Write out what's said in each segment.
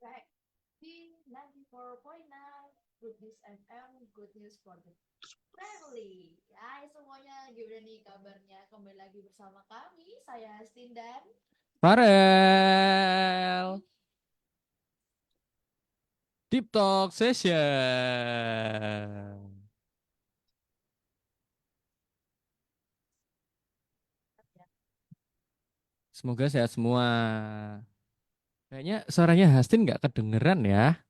Back di 94.9 Good News FM, Good News for the Family. Hai semuanya, gimana nih kabarnya? Kembali lagi bersama kami, saya Astin dan Farel Deep Talk Session. Semoga sehat semua. Kayaknya suaranya Hastin nggak kedengeran ya.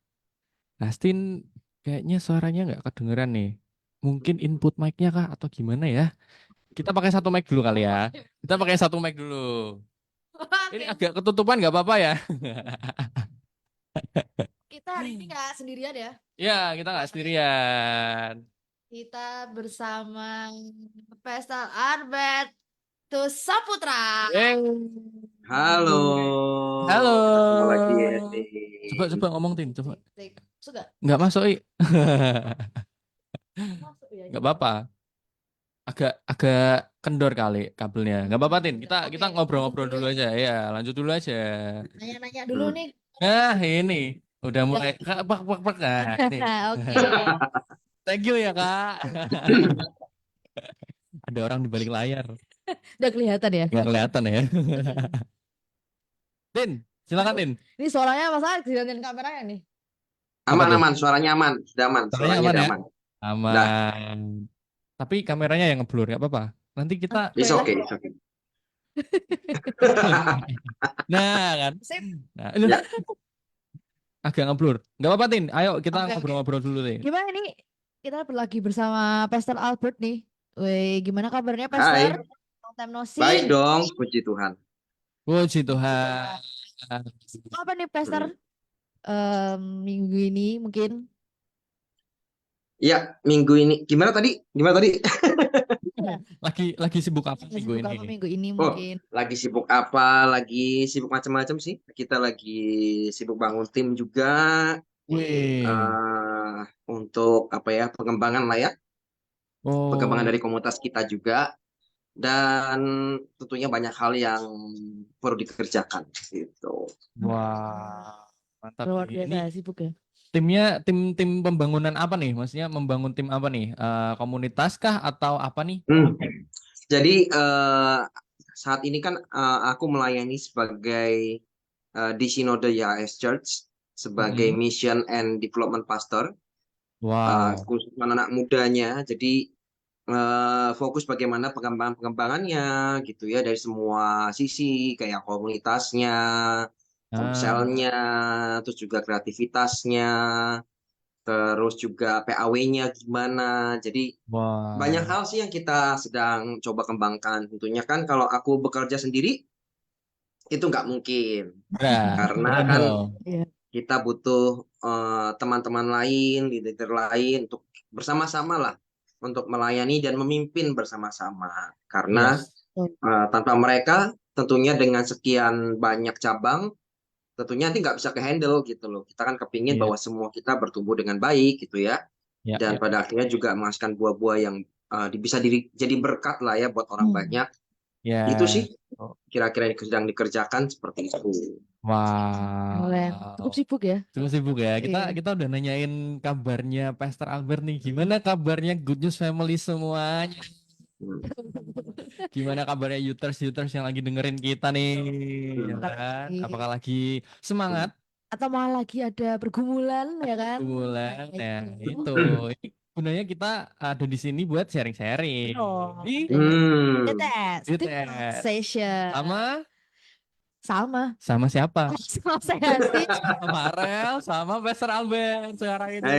Hastin kayaknya suaranya nggak kedengeran nih. Mungkin input mic-nya kah atau gimana ya? Kita pakai satu mic dulu kali ya. Kita pakai satu mic dulu. Ini Oke, agak ketutupan nggak apa-apa ya? kita hari ini nggak sendirian ya. Ya, kita nggak sendirian. Kita bersama Pesta Albert Saputra. Halo, Halo. ketemu lagi ya nih. Coba ngomong Tin, coba. Sudah Nggak masuk, masuk ya. nggak apa-apa. Agak kendor kali kabelnya. Nggak apa-apa Tin. Kita Oke, ngobrol-ngobrol lanjut dulu aja. Ya, lanjut dulu aja. Nanya-nanya dulu nih. Nah, ini udah mulai pak. Nah, ini. Oke. Thank you ya, Kak. Ada orang di balik layar. Udah kelihatan ya. Nggak kelihatan ya. Tin, silakan Tin. Ini suaranya masalah dilihatin kameranya nih. Apa tuh? Aman, suaranya aman, sudah aman, Suaranya suaranya aman udah ya? aman. Aman. Tapi kameranya yang ngeblur, nggak apa-apa. Nanti kita It's okay, it's okay. Nah, kan. Sip. Nah, Ya. agak ngeblur. Nggak apa-apa, Tin. Ayo kita Oke. ngobrol-ngobrol dulu, Tin. Gimana nih? Kita lagi bersama Pastor Albert nih. Weh, gimana kabarnya Hai, Pastor? Long time no see. baik dong, puji Tuhan. Puji Tuhan. Apa nih Pastor? Minggu ini mungkin Ya, minggu ini gimana tadi? Gimana tadi? Lagi sibuk apa lagi minggu sibuk ini? apa minggu ini Oh, mungkin? lagi sibuk apa? Lagi sibuk macam-macam sih. Kita lagi sibuk bangun tim juga Wih. untuk apa ya, pengembangan lah ya, pengembangan Oh, dari komunitas kita juga. Dan tentunya banyak hal yang perlu dikerjakan gitu. wah. Mantap Luar nih. Ini biasa sibuk ya. timnya tim pembangunan apa nih? Maksudnya membangun tim apa nih? Komunitas kah atau apa nih? Jadi saat ini kan aku melayani sebagai di Sinode YHS Church sebagai Mission and Development Pastor, Wow. khusus anak mudanya. Jadi fokus bagaimana pengembangannya gitu ya dari semua sisi kayak komunitasnya, komselnya, terus juga kreativitasnya, terus juga PAW-nya gimana. Jadi banyak Wow. hal sih yang kita sedang coba kembangkan. Tentunya kan kalau aku bekerja sendiri itu nggak mungkin karena Berat kan dong. Iya. kita butuh teman-teman lain, leader lain untuk bersama-sama lah untuk melayani dan memimpin bersama-sama. Karena Yes. tanpa mereka tentunya dengan sekian banyak cabang tentunya nanti nggak bisa ke-handle gitu loh. Kita kan kepingin Iya. bahwa semua kita bertumbuh dengan baik gitu ya. Ya, Dan ya. pada akhirnya juga menghasilkan buah-buah yang bisa jadi berkat lah ya buat orang banyak. Ya. Itu sih kira-kira yang sedang dikerjakan seperti itu. Keren. Cukup Wow. sibuk ya. Cukup sibuk ya. Iya. Kita udah nanyain kabarnya Pastor Albert nih. Gimana kabarnya Good News Family semuanya? Hmm. Gimana kabarnya Youters yang lagi dengerin kita nih? Ya Hmm. kan? Iya. Apakah lagi semangat? Atau malah lagi ada pergumulan ya kan? Bulan. Nah, Nah, itu. itu. Ini gunanya kita ada di sini buat sharing-sharing. Oh, Ih, Hmm. Tetes, gitu Deep Talk ya. Session. Sama Sama siapa? sama saya sih. Sama Farel, sama Pastor Albert sekarang ini.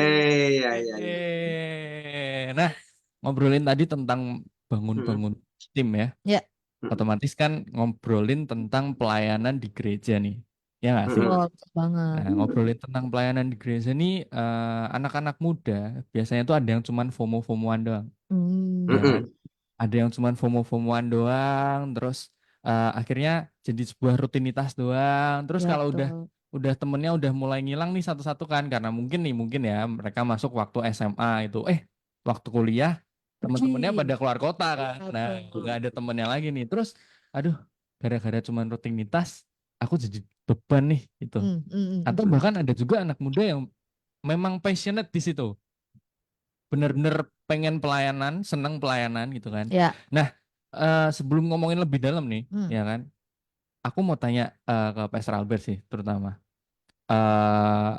Ya. Nah, ngobrolin tadi tentang bangun-bangun tim ya. Ya. Otomatis kan ngobrolin tentang pelayanan di gereja nih. Ya nggak sih? Mm-mm. Oh, betul banget. Nah, ngobrolin tentang pelayanan di gereja ini, anak-anak muda biasanya tuh ada yang cuman FOMO-FOMOan doang, Hmm, ya kan? Mm-mm. Ada yang cuman FOMO-FOMOan doang, terus akhirnya jadi sebuah rutinitas doang. Terus ya kalau betul. udah temennya udah mulai ngilang nih satu-satu kan, karena mungkin ya mereka masuk waktu SMA itu, waktu kuliah temen-temennya Pergi. pada keluar kota kan. Ya, Nah, betul. nggak ada temennya lagi nih. Terus, aduh, gara-gara cuman rutinitas, aku jadi beban nih gitu. Atau Mm. bahkan ada juga anak muda yang memang passionate di situ, bener-bener pengen pelayanan, seneng pelayanan gitu kan. Ya. Nah, sebelum ngomongin lebih dalam nih, Hmm. ya kan, aku mau tanya ke Pastor Albert sih, terutama, eh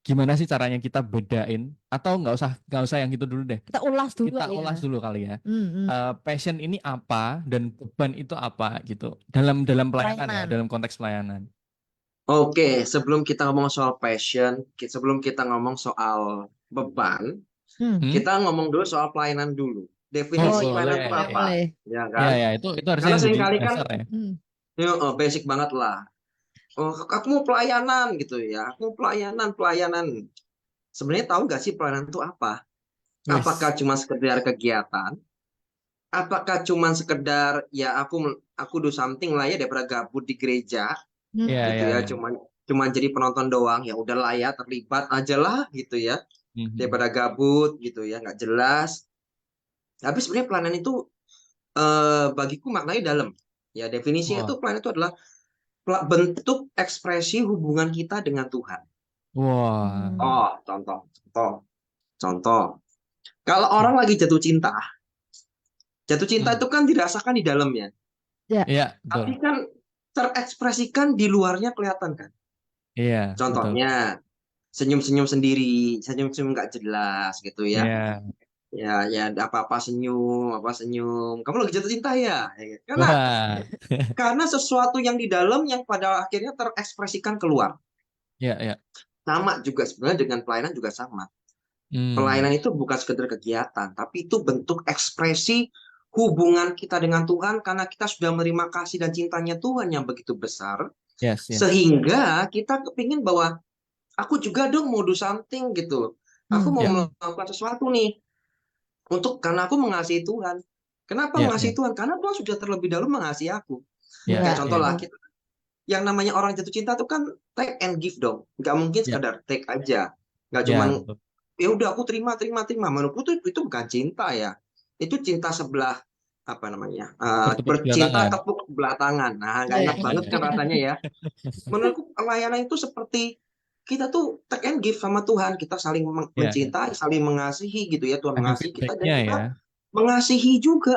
gimana sih caranya kita bedain, atau nggak usah yang gitu dulu deh, Kita ulas dulu kita ya. ulas dulu kali ya. Hmm. Passion ini apa dan beban itu apa gitu, dalam pelayanan ya, Pelayanan. dalam konteks pelayanan. Oke, sebelum kita ngomong soal passion, sebelum kita ngomong soal beban, Hmm. kita ngomong dulu soal pelayanan dulu. Oh, Definisi pelayanan itu boleh. apa? Boleh. Ya Ya, kan? itu harusnya Karena yang jadi seringkali kan dasar ya. basic banget lah. Oh, aku mau pelayanan gitu ya. Aku mau pelayanan. Sebenarnya tahu nggak sih pelayanan itu apa? Wes. Apakah cuma sekedar kegiatan? Apakah cuma sekedar ya aku do something lah ya daripada gabut di gereja Ya, gitu ya, ya, ya. cuma jadi penonton doang, ya udahlah ya terlibat aja lah gitu ya, Mhm. daripada gabut gitu ya nggak jelas. Tapi sebenarnya pelayanan itu bagiku maknanya dalam. Ya definisinya Wah, itu pelayanan itu adalah bentuk ekspresi hubungan kita dengan Tuhan. wah. Oh, contoh. Kalau orang lagi jatuh cinta Hmm. itu kan dirasakan di dalamnya, Ya. Iya, tapi betul. kan terekspresikan di luarnya kelihatan kan. Iya, betul. Contohnya senyum-senyum sendiri, senyum-senyum nggak jelas gitu ya. Iya. Ya apa-apa senyum, apa senyum. Kamu lagi jatuh cinta ya? Wah. Karena sesuatu yang di dalam yang pada akhirnya terekspresikan keluar. Iya, iya. Sama juga sebenarnya dengan pelayanan juga sama. Hmm. Pelayanan itu bukan sekedar kegiatan, tapi itu bentuk ekspresi hubungan kita dengan Tuhan karena kita sudah menerima kasih dan cintanya Tuhan yang begitu besar, Yes. sehingga kita kepingin bahwa aku juga dong mau do something gitu. Aku mau Ya, melakukan sesuatu nih karena aku mengasihi Tuhan. Kenapa ya, ya. mengasihi Tuhan? Karena Tuhan sudah terlebih dahulu mengasihi aku. Ya, Kayak Ya. contoh ya. lah, yang namanya orang jatuh cinta itu kan take and give dong. Nggak mungkin Ya, sekadar take aja. Nggak ya, cuman betul. ya udah aku terima. Menurutku itu bukan cinta ya. Itu cinta sebelah apa namanya? Bertepuk sebelah Bercinta tangan. tepuk sebelah tangan. Nah, nggak enak banget kan rasanya ya. Menurutku pelayanan itu seperti kita tuh take and give sama Tuhan. Kita saling Ya, ya. mencintai, saling mengasihi gitu ya. Tuhan Ada mengasihi kita dan feedbacknya kita ya.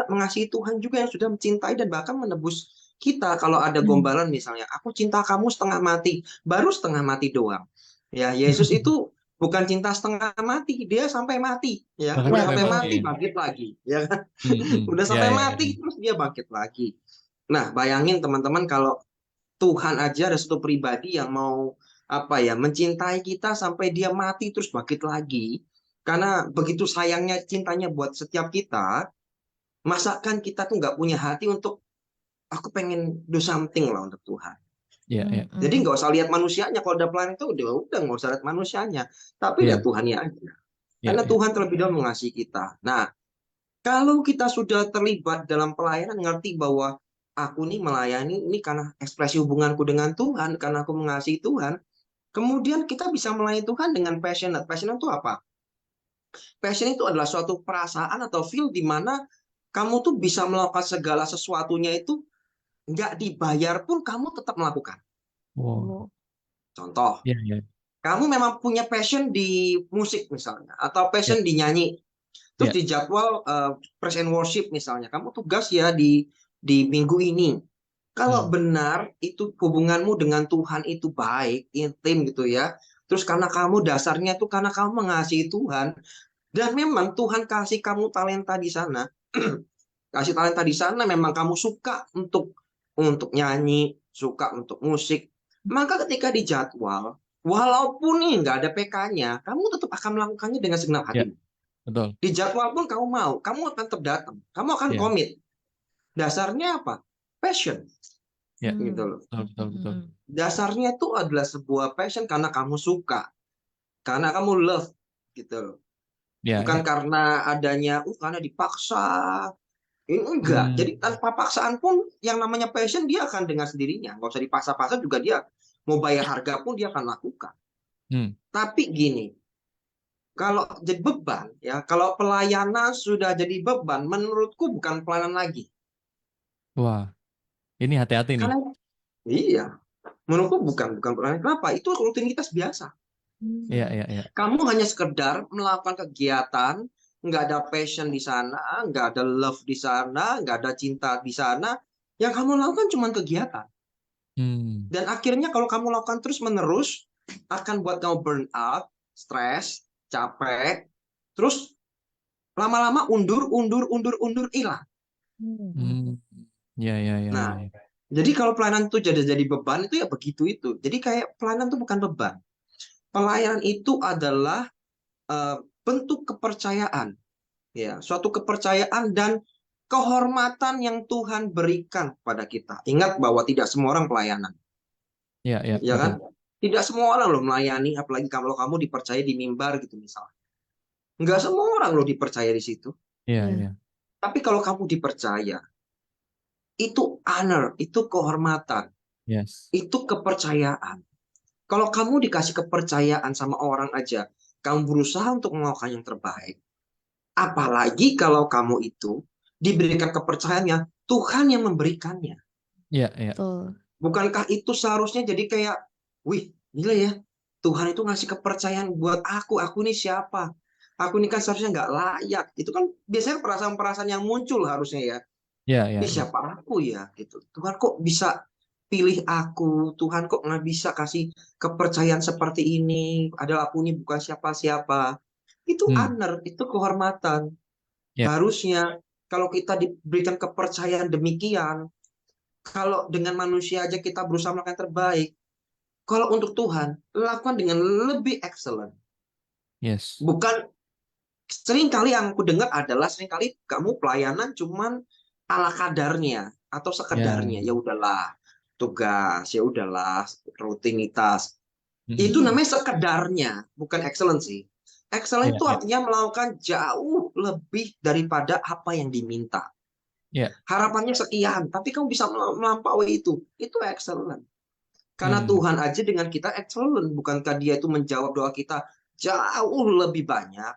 mengasihi Tuhan juga yang sudah mencintai dan bahkan menebus kita. Kalau ada gombalan misalnya, aku cinta kamu setengah mati, baru setengah mati doang. Ya, Yesus itu bukan cinta setengah mati, dia sampai mati, ya. Bahkan Udah sampai sampai mati mati ya. bangkit lagi, ya kan? Udah Ya, sampai ya, mati ya. terus dia bangkit lagi. Nah, bayangin teman-teman kalau Tuhan aja ada satu pribadi yang mau apa ya, mencintai kita sampai dia mati terus bangkit lagi. Karena begitu sayangnya cintanya buat setiap kita, masakan kita tuh nggak punya hati untuk aku pengen do something lah untuk Tuhan. Ya, ya. Jadi nggak usah lihat manusianya, kalau udah plan itu udah nggak usah lihat manusianya, tapi lihat Ya, Tuhannya aja. ya, Karena ya. Tuhan terlebih dahulu mengasihi kita. Nah, kalau kita sudah terlibat dalam pelayanan, ngerti bahwa aku nih melayani ini karena ekspresi hubunganku dengan Tuhan, karena aku mengasihi Tuhan. Kemudian kita bisa melayani Tuhan dengan passionate. Passionate itu apa? Passion itu adalah suatu perasaan atau feel di mana kamu tuh bisa melakukan segala sesuatunya itu nggak dibayar pun kamu tetap melakukan. Wow. Contoh, Ya, ya. kamu memang punya passion di musik misalnya, atau Ya, passion di nyanyi. Terus ya. di jadwal praise and worship misalnya, kamu tugas ya di minggu ini. Kalau benar itu hubunganmu dengan Tuhan itu baik, intim gitu ya. Terus karena kamu dasarnya itu karena kamu mengasihi Tuhan, dan memang Tuhan kasih kamu talenta di sana, memang kamu suka untuk nyanyi, suka untuk musik, maka ketika di jadwal, walaupun nih nggak ada PK-nya, kamu tetap akan melakukannya dengan segenap Ya, hati. betul. Di jadwal pun kamu mau, kamu akan tetap datang, kamu akan Ya, komit. Dasarnya apa? Passion. Ya, gitu loh. betul. Dasarnya itu adalah sebuah passion karena kamu suka, karena kamu love gitu loh. Ya, Bukan ya. karena adanya, karena dipaksa. Ini enggak. Hmm. Jadi tanpa paksaan pun yang namanya passion dia akan dengan sendirinya. Nggak usah dipaksa-paksa juga dia mau bayar harga pun dia akan lakukan. Hmm. Tapi gini, kalau jadi beban ya, kalau pelayanan sudah jadi beban, menurutku bukan pelayanan lagi. Wah, ini hati-hati nih. Karena iya, menurutku bukan pelayanan. Kenapa? Itu rutinitas biasa. Iya. Kamu hanya sekedar melakukan kegiatan, nggak ada passion di sana, nggak ada love di sana, nggak ada cinta di sana. Yang kamu lakukan cuma kegiatan. Hmm. Dan akhirnya kalau kamu lakukan terus-menerus, akan buat kamu burn out, stres, capek, terus lama-lama undur, hilang. Hmm. Ya. Nah, jadi kalau pelayanan itu jadi beban, itu ya begitu itu. Jadi kayak pelayanan itu bukan beban. Pelayanan itu adalah bentuk kepercayaan. Ya, suatu kepercayaan dan kehormatan yang Tuhan berikan pada kita. Ingat bahwa tidak semua orang pelayanan. Ya, Ya kan? betul. Tidak semua orang loh melayani, apalagi kalau kamu dipercaya di mimbar gitu misalnya. Enggak semua orang loh dipercaya di situ. Iya. Tapi kalau kamu dipercaya, itu honor, itu kehormatan, Yes. itu kepercayaan. Kalau kamu dikasih kepercayaan sama orang aja, kamu berusaha untuk melakukan yang terbaik. Apalagi kalau kamu itu diberikan kepercayaannya, Tuhan yang memberikannya. Iya. Betul. Bukankah itu seharusnya jadi kayak, wih, gila ya, Tuhan itu ngasih kepercayaan buat aku ini siapa? Aku ini kan seharusnya nggak layak. Itu kan biasanya perasaan-perasaan yang muncul harusnya ya. Ini Iya. siapa aku ya? Gitu. Tuhan kok bisa pilih aku? Tuhan kok nggak bisa kasih kepercayaan seperti ini? Padahal aku ini bukan siapa-siapa. Itu honor, itu kehormatan. Ya. Harusnya kalau kita diberikan kepercayaan demikian, kalau dengan manusia aja kita berusaha melakukan yang terbaik, kalau untuk Tuhan, lakukan dengan lebih excellent. Yes. Bukan seringkali yang aku dengar adalah seringkali kamu pelayanan cuman ala kadarnya atau sekedarnya. Ya udahlah, tugas, ya udahlah, rutinitas. Itu namanya sekedarnya, bukan excellency. Excellent itu artinya melakukan jauh lebih daripada apa yang diminta. Harapannya sekian, tapi kamu bisa melampaui itu. Itu excellent. Karena Tuhan aja dengan kita excellent. Bukankah dia itu menjawab doa kita jauh lebih banyak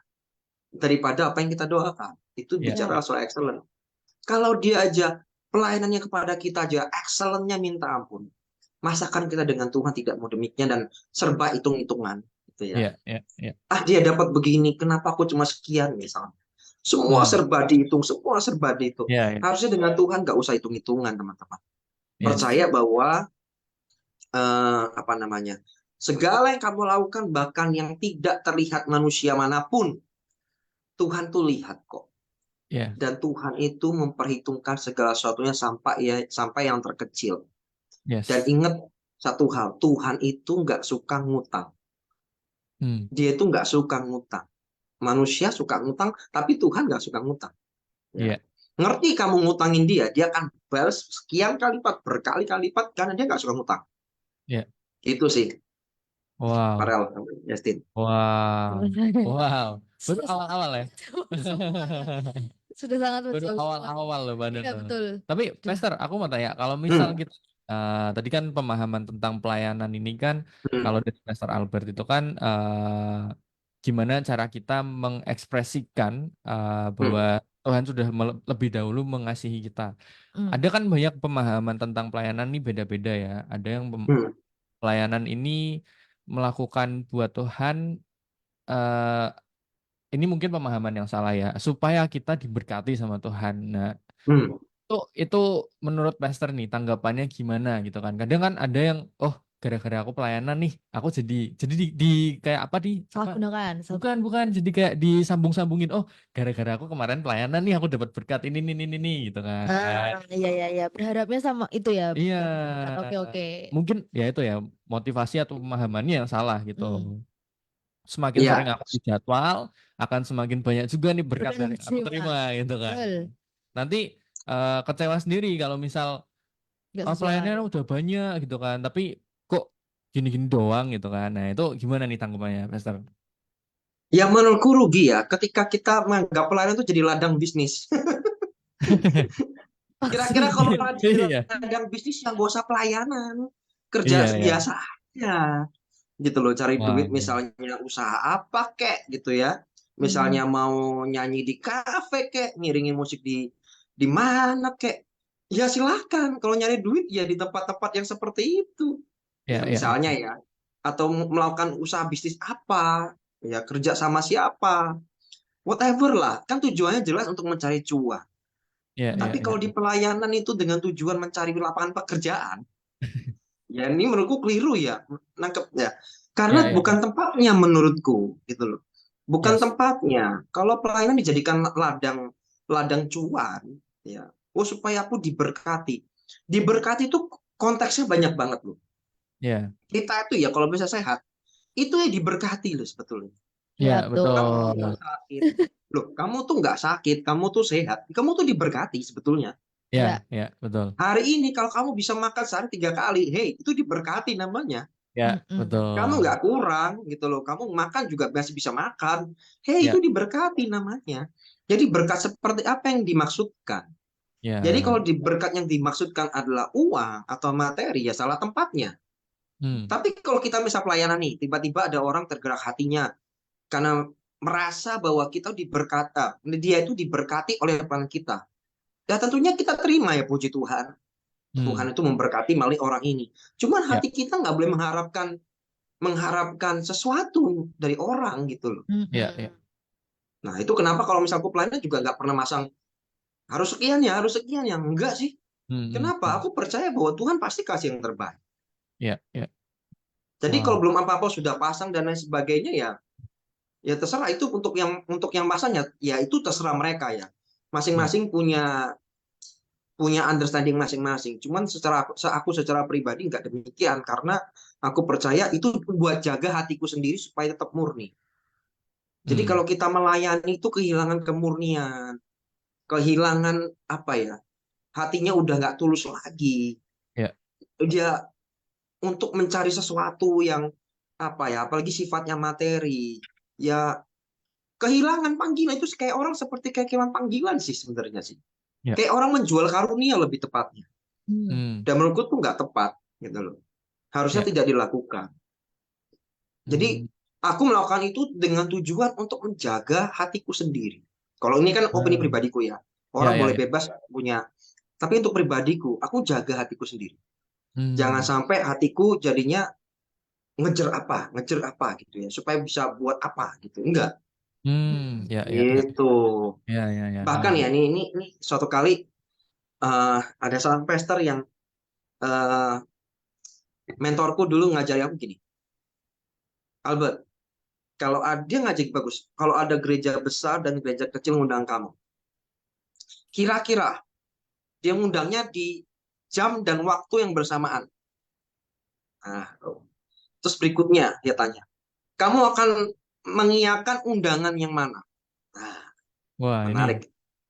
daripada apa yang kita doakan. Itu bicara soal excellent. Kalau dia aja pelayanannya kepada kita aja excellentnya minta ampun. Masakan kita dengan Tuhan tidak mau demikian dan serba hitung-hitungan. Gitu ya. Dia dapat begini, kenapa aku cuma sekian misalnya. Semua serba dihitung, semua serba dihitung. Harusnya dengan Tuhan nggak usah hitung-hitungan, teman-teman. Percaya bahwa segala yang kamu lakukan, bahkan yang tidak terlihat manusia manapun, Tuhan tuh lihat kok. Dan Tuhan itu memperhitungkan segala sesuatunya sampai yang terkecil. Dan ingat satu hal, Tuhan itu nggak suka ngutang. Dia itu nggak suka ngutang. Manusia suka ngutang, tapi Tuhan nggak suka ngutang. Ya. Ngerti kamu ngutangin dia akan balas sekian kali lipat, berkali-kali lipat, karena dia nggak suka ngutang. Itu sih. Wow. Farel, Justin. Wow. Baru awal-awal ya. Sudah sangat Baru awal-awal loh Mbak Iya, Nana. betul. Tapi Pastor, aku mau tanya, kalau misal kita tadi kan pemahaman tentang pelayanan ini kan kalau dari Pastor Albert itu kan gimana cara kita mengekspresikan bahwa Tuhan sudah lebih dahulu mengasihi kita. Ada kan banyak pemahaman tentang pelayanan ini beda-beda ya. Ada yang pelayanan ini melakukan buat Tuhan, ini mungkin pemahaman yang salah ya, supaya kita diberkati sama Tuhan. Nah, itu menurut Pastor nih tanggapannya gimana gitu kan? Kadang kan ada yang gara-gara aku pelayanan nih, aku jadi di kayak apa salah gunakan. Bukan jadi kayak disambung-sambungin. Gara-gara aku kemarin pelayanan nih, aku dapat berkat ini gitu kan. Iya. Berharapnya sama itu ya. Iya. Oke. Mungkin ya itu ya motivasi atau pemahamannya yang salah gitu. Semakin sering aku dijadwal, akan semakin banyak juga nih berkat yang aku terima gitu kan. Nanti kecewa sendiri kalau misal Nggak pelayannya sesuai. udah banyak gitu kan, tapi kok gini-gini doang gitu kan. Nah, itu gimana nih tanggapannya, Pastor? Ya menurutku rugi ya ketika kita menganggap pelayanan itu jadi ladang bisnis. Kira-kira kalau Maksudnya. malah jadi Iya, ladang bisnis yang gak usah pelayanan, kerja iya, iya. biasa aja gitu loh, cari Wah, duit iya. misalnya usaha apa kek gitu ya. Hmm. Misalnya mau nyanyi di kafe kek, ngiringin musik di mana kek. Ya silahkan, kalau nyari duit ya di tempat-tempat yang seperti itu. Iya, Ya iya, iya. misalnya ya, atau melakukan usaha bisnis apa, ya kerja sama siapa, whatever lah. Kan tujuannya jelas untuk mencari cuan. Iya, iya, Tapi iya. kalau di pelayanan itu dengan tujuan mencari lapangan pekerjaan, ya ini menurutku keliru ya, nangkepnya. Iya, Karena iya, iya. bukan tempatnya menurutku, gitu loh. Bukan Yes. tempatnya. Kalau pelayanan dijadikan ladang ladang cuan, ya. Oh supaya aku diberkati. Diberkati itu konteksnya banyak banget loh. Iya. Kita itu ya kalau bisa sehat, itu ya diberkati loh sebetulnya. Iya, Ya Kamu tuh betul. nggak sakit. Loh, kamu tuh nggak sakit, kamu tuh sehat. Kamu tuh diberkati sebetulnya. Iya, Ya. iya, betul. Hari ini kalau kamu bisa makan sehari 3 kali, hey, itu diberkati namanya. Ya, Mm-mm. Kamu betul. nggak kurang gitu loh. Kamu makan juga masih bisa makan. Hey, Ya, itu diberkati namanya. Jadi berkat seperti apa yang dimaksudkan? Jadi ya. kalau berkat yang dimaksudkan adalah uang atau materi, ya salah tempatnya. Hmm. Tapi kalau kita misal pelayanan nih, tiba-tiba ada orang tergerak hatinya karena merasa bahwa kita diberkati, dia itu diberkati oleh pelayanan kita. Ya tentunya kita terima ya puji Tuhan. Tuhan Hmm. itu memberkati melalui orang ini. Cuman Ya, hati kita nggak boleh mengharapkan sesuatu dari orang gitu loh. ya, ya. Mm-mm. Nah itu kenapa kalau misal aku pelayanan juga nggak pernah masang harus sekian ya enggak sih. Hmm, hmm, Kenapa? hmm. Aku percaya bahwa Tuhan pasti kasih yang terbaik. Ya, ya. Jadi kalau Wow. belum apa-apa sudah pasang dan lain sebagainya ya, ya terserah itu untuk yang pasangnya, ya itu terserah mereka ya. Ya. Masing-masing punya understanding masing-masing. Cuman aku secara pribadi nggak demikian karena aku percaya itu buat jaga hatiku sendiri supaya tetap murni. Jadi Hmm. kalau kita melayani itu kehilangan kemurnian, kehilangan apa ya, hatinya udah nggak tulus lagi. Ya. Dia untuk mencari sesuatu yang apa ya, apalagi sifatnya materi, ya kehilangan panggilan itu kayak orang seperti kayak kehilangan panggilan sih sebenarnya sih. Ya. Kayak orang menjual karunia lebih tepatnya. Hmm. Hmm. Dan menurutku tuh nggak tepat gitu loh. Harusnya Ya. tidak dilakukan. Jadi Hmm. aku melakukan itu dengan tujuan untuk menjaga hatiku sendiri. Kalau ini kan opini Ah. pribadiku ya. Ya, Orang ya, boleh ya. bebas punya. Tapi untuk pribadiku, aku jaga hatiku sendiri. Jangan Hmm. sampai hatiku jadinya ngejar apa gitu ya, supaya bisa buat apa gitu. Enggak. Hmm. Ya, ya, ya. Gitu. Ya, ya, ya. Bahkan ya ini suatu kali ada seorang pastor yang eh, mentorku dulu ngajari aku gini. Albert, kalau dia ngajak bagus, kalau ada gereja besar dan gereja kecil ngundang kamu, kira-kira dia ngundangnya di jam dan waktu yang bersamaan. Nah, terus berikutnya dia tanya, kamu akan mengiyakan undangan yang mana? Nah, Wah, ini menarik.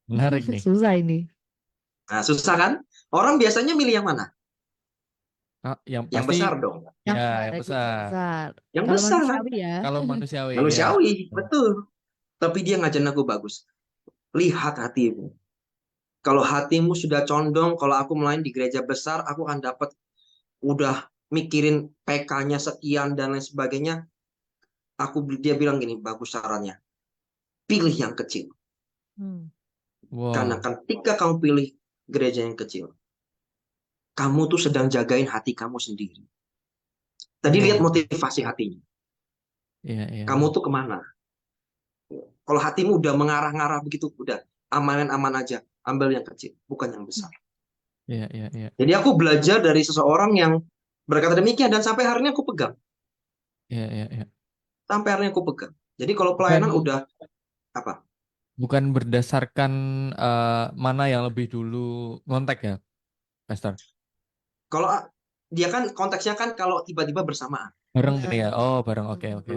menarik nih. Susah ini. Nah, susah kan? Orang biasanya milih yang mana? Yang Yang pasti besar dong. Yang ya, yang resiko besar. besar. Yang Kalau besar. manusiawi ya. Kalau manusiawi ya. Manusiawi, betul. Tapi dia ngajarin aku bagus. Lihat hatimu. Kalau hatimu sudah condong, kalau aku melayani di gereja besar, aku akan dapat udah mikirin PK-nya sekian dan lain sebagainya. Dia bilang gini, bagus sarannya. Pilih yang kecil. Hmm. Karena Wow. ketika kamu pilih gereja yang kecil, kamu tuh sedang jagain hati kamu sendiri. Tadi lihat Wow. motivasi hatinya. Iya, iya, Kamu iya. tuh kemana? Kalau hatimu udah mengarah-ngarah begitu, udah aman aja. Ambil yang kecil, bukan yang besar. Iya, iya, iya. Jadi aku belajar dari seseorang yang berkata demikian dan sampai hari ini aku pegang. Iya, iya, iya. Sampai hari ini aku pegang. Jadi kalau Bukan pelayanan udah apa? bukan berdasarkan mana yang lebih dulu ngontek ya, Pastor. Kalau dia kan konteksnya kan kalau tiba-tiba bersamaan. Bareng ini ya. Oh, bareng. Oke, oke.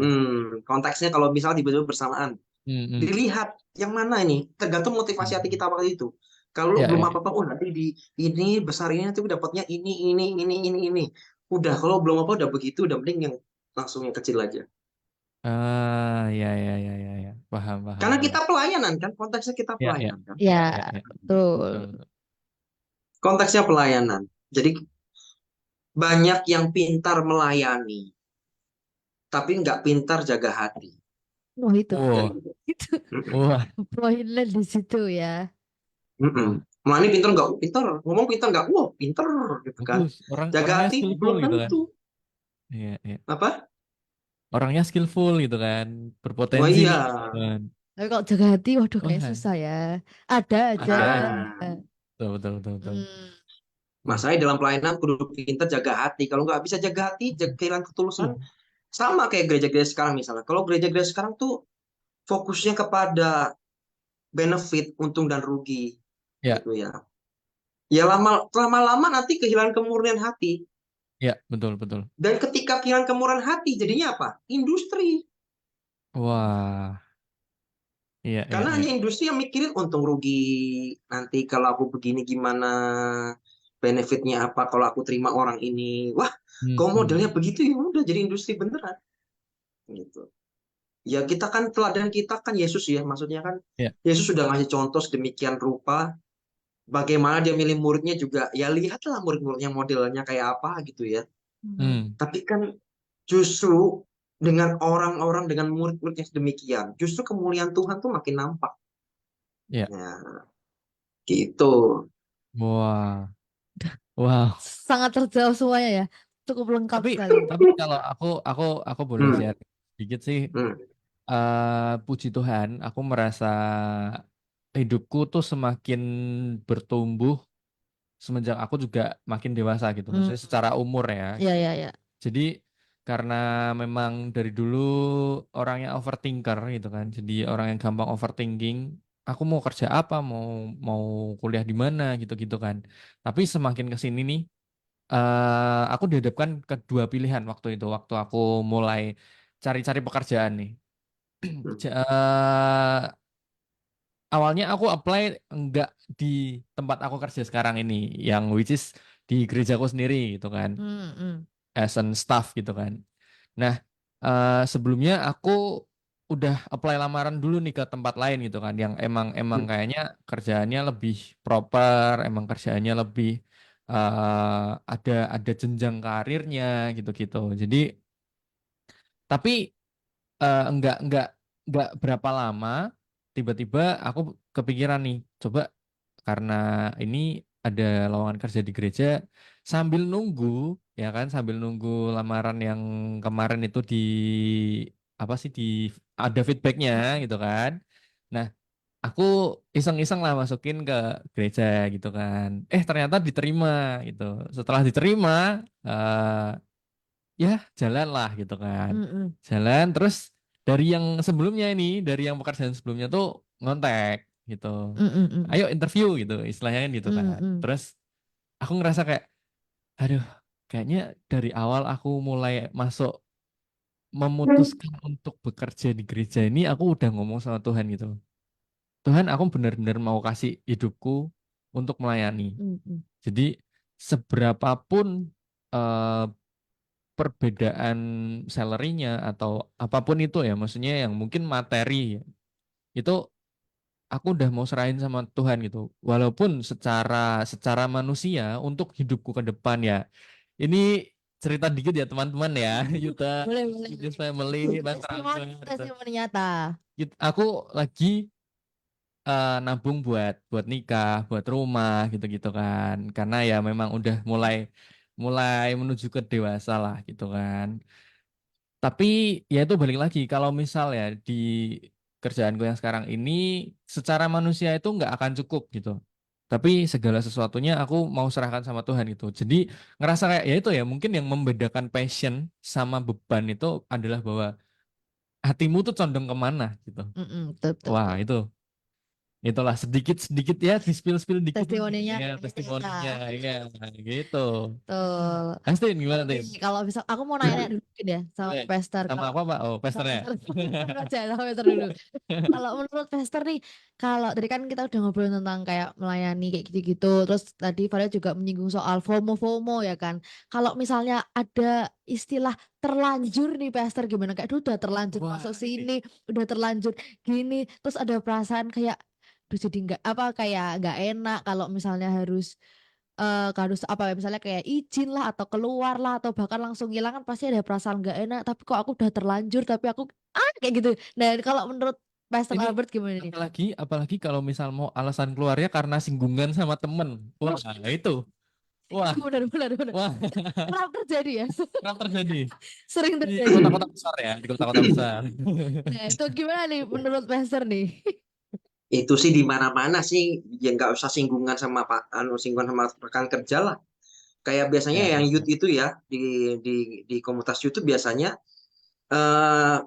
Konteksnya kalau misalnya tiba-tiba bersamaan. Hmm, hmm. Dilihat yang mana ini, tergantung motivasi hati kita waktu itu. Kalau lu Ya, belum ya. apa-apa, oh nanti di ini besar ini nanti dapatnya ini. Udah kalau belum apa udah begitu, udah mending yang langsung yang kecil aja. Ya, ya, ya, ya, ya. Paham, paham, Karena paham. kita pelayanan kan, konteksnya kita Ya, ya, pelayanan kan. Ya, ya, ya. betul. Betul, betul. Konteksnya pelayanan. Jadi banyak yang pintar melayani, tapi nggak pintar jaga hati. Wah itu. Kan Wah, gitu. Itu Mm-mm. wah, poinnya di situ ya. Mm-mm. wah. Melayani pintar nggak? Pintar. Ngomong pintar nggak? Wah, pintar gitu kan. Bagus. Jaga Orangnya hati skillful belum gitu kan. tentu. Iya, iya. Apa? Orangnya skillful gitu kan. Wah Berpotensi iya. gitu kan. Tapi kalau jaga hati, waduh kayak Wah, susah ya. Ada aja. ada aja. Nah, Betul, betul, betul, betul. Hmm. Wah. masanya dalam pelayanan kudu pintar jaga hati. Kalau nggak bisa jaga hati, kehilangan ketulusan, Uh, sama kayak gereja-gereja sekarang misalnya. Kalau gereja-gereja sekarang tuh fokusnya kepada benefit, untung dan rugi, ya, gitu ya. Ya lama-lama nanti kehilangan kemurnian hati. ya, betul, betul. Dan ketika kehilangan kemurnian hati, jadinya apa? Industri. Wah, iya, iya, Karena iya. hanya industri yang mikirin untung rugi. Nanti kalau aku begini gimana? Benefitnya apa kalau aku terima orang ini? Wah, Hmm, kalau hmm. modelnya begitu ya udah jadi industri beneran. Gitu. Ya kita kan teladan kita kan Yesus ya, maksudnya kan Ya, Yesus sudah ngasih contoh sedemikian rupa. Bagaimana dia milih muridnya juga, ya lihatlah murid-muridnya modelnya kayak apa gitu ya. Hmm. hmm, Tapi kan justru dengan orang-orang dengan murid-murid yang sedemikian, justru kemuliaan Tuhan tuh makin nampak. ya. Ya, gitu. Wah, wow. Sangat terjawab semuanya ya. Cukup lengkap Tapi, sekali. tapi kalau aku boleh Hmm, share sedikit sih. hmm, Puji Tuhan, aku merasa hidupku tuh semakin bertumbuh semenjak aku juga makin dewasa gitu. Hmm. Maksudnya secara umur ya. Ya, ya, ya. Jadi karena memang dari dulu orangnya overthinker gitu kan. Jadi orang yang gampang overthinking. Aku mau kerja apa, mau mau kuliah di mana gitu-gitu kan. Tapi semakin ke sini nih, aku dihadapkan ke dua pilihan waktu itu. Waktu aku mulai cari-cari pekerjaan nih. hmm, Awalnya aku apply enggak di tempat aku kerja sekarang ini, yang which is di gerejaku sendiri gitu kan, Hmm, hmm. as an staff gitu kan. Nah, sebelumnya aku udah apply lamaran dulu nih ke tempat lain gitu kan, yang emang emang hmm, kayaknya kerjaannya lebih proper, emang kerjaannya lebih ada jenjang karirnya gitu-gitu. Jadi, tapi enggak berapa lama tiba-tiba aku kepikiran nih, coba karena ini ada lowongan kerja di gereja, sambil nunggu ya kan, sambil nunggu lamaran yang kemarin itu di apa sih, di ada feedbacknya gitu kan. Nah, aku iseng-iseng lah masukin ke gereja gitu kan, ternyata diterima gitu. Setelah diterima, eh, ya jalan lah gitu kan, Hmm, hmm. jalan terus. Dari yang sebelumnya ini, dari yang pekerjaan sebelumnya tuh ngontek gitu, Hmm, hmm, hmm. ayo interview gitu istilahnya kan gitu Hmm, kan. hmm. Terus aku ngerasa kayak, aduh, kayaknya dari awal aku mulai masuk memutuskan untuk bekerja di gereja ini, aku udah ngomong sama Tuhan gitu, Tuhan, aku benar-benar mau kasih hidupku untuk melayani. Hmm, hmm. Jadi seberapapun eh, perbedaan salary-nya atau apapun itu ya, maksudnya yang mungkin materi ya, itu aku udah mau serahin sama Tuhan gitu. Walaupun secara secara manusia untuk hidupku ke depan ya. Ini cerita dikit ya teman-teman ya. Yuta, Boleh, boleh. Yudis Family, Bang Testimoni, Transfer. testimoni nyata. Aku lagi nabung buat buat nikah, buat rumah gitu-gitu kan. Karena ya memang udah mulai mulai menuju ke dewasa lah gitu kan. Tapi ya itu balik lagi, kalau misal ya di kerjaanku yang sekarang ini secara manusia itu nggak akan cukup gitu. Tapi segala sesuatunya aku mau serahkan sama Tuhan gitu. Jadi ngerasa kayak ya itu ya, mungkin yang membedakan passion sama beban itu adalah bahwa hatimu tuh condong kemana gitu. Hmm, hmm. Betul, betul, Wah betul. itu itulah sedikit-sedikit ya, spill dikit. Testimoninya Ya, dari testimoninya, Nyata. ya, gitu. Betul. Astin, gimana, Tapi Tin? kalau bisa aku mau nanya dulu mungkin ya sama Boleh. Pester. Sama Kalau apa, Pak? Oh, sama pesternya. Pester aja sama Pester dulu. Kalau menurut Pester nih, kalau tadi kan kita udah ngobrol tentang kayak melayani kayak gitu-gitu. Terus tadi Valia juga menyinggung soal FOMO ya kan. Kalau misalnya ada istilah terlanjur nih Pester gimana? Kayak "Duh, udah terlanjur Wah, masuk ini. sini, udah terlanjur gini. Terus ada perasaan kayak "Duh, jadi nggak apa kayak nggak enak kalau misalnya harus apa ya misalnya kayak izin lah atau keluar lah atau bahkan langsung hilang kan pasti ada perasaan nggak enak tapi kok aku udah terlanjur tapi aku kayak gitu. Nah kalau menurut Pastor Ini Albert gimana nih? apalagi kalau misal mau alasan keluarnya karena singgungan sama temen. Wah, itu. Wah, Benar-benar benar. wah, Kerap terjadi ya, kerap terjadi sering di terjadi. kota-kota besar ya, di kota-kota besar. Nah itu gimana nih menurut Pastor nih? Itu sih di mana-mana sih, ya nggak usah singgungan sama singgungan sama rekan kerja lah. Kayak biasanya Ya, yang ya, youth itu ya di komunitas YouTube biasanya eh,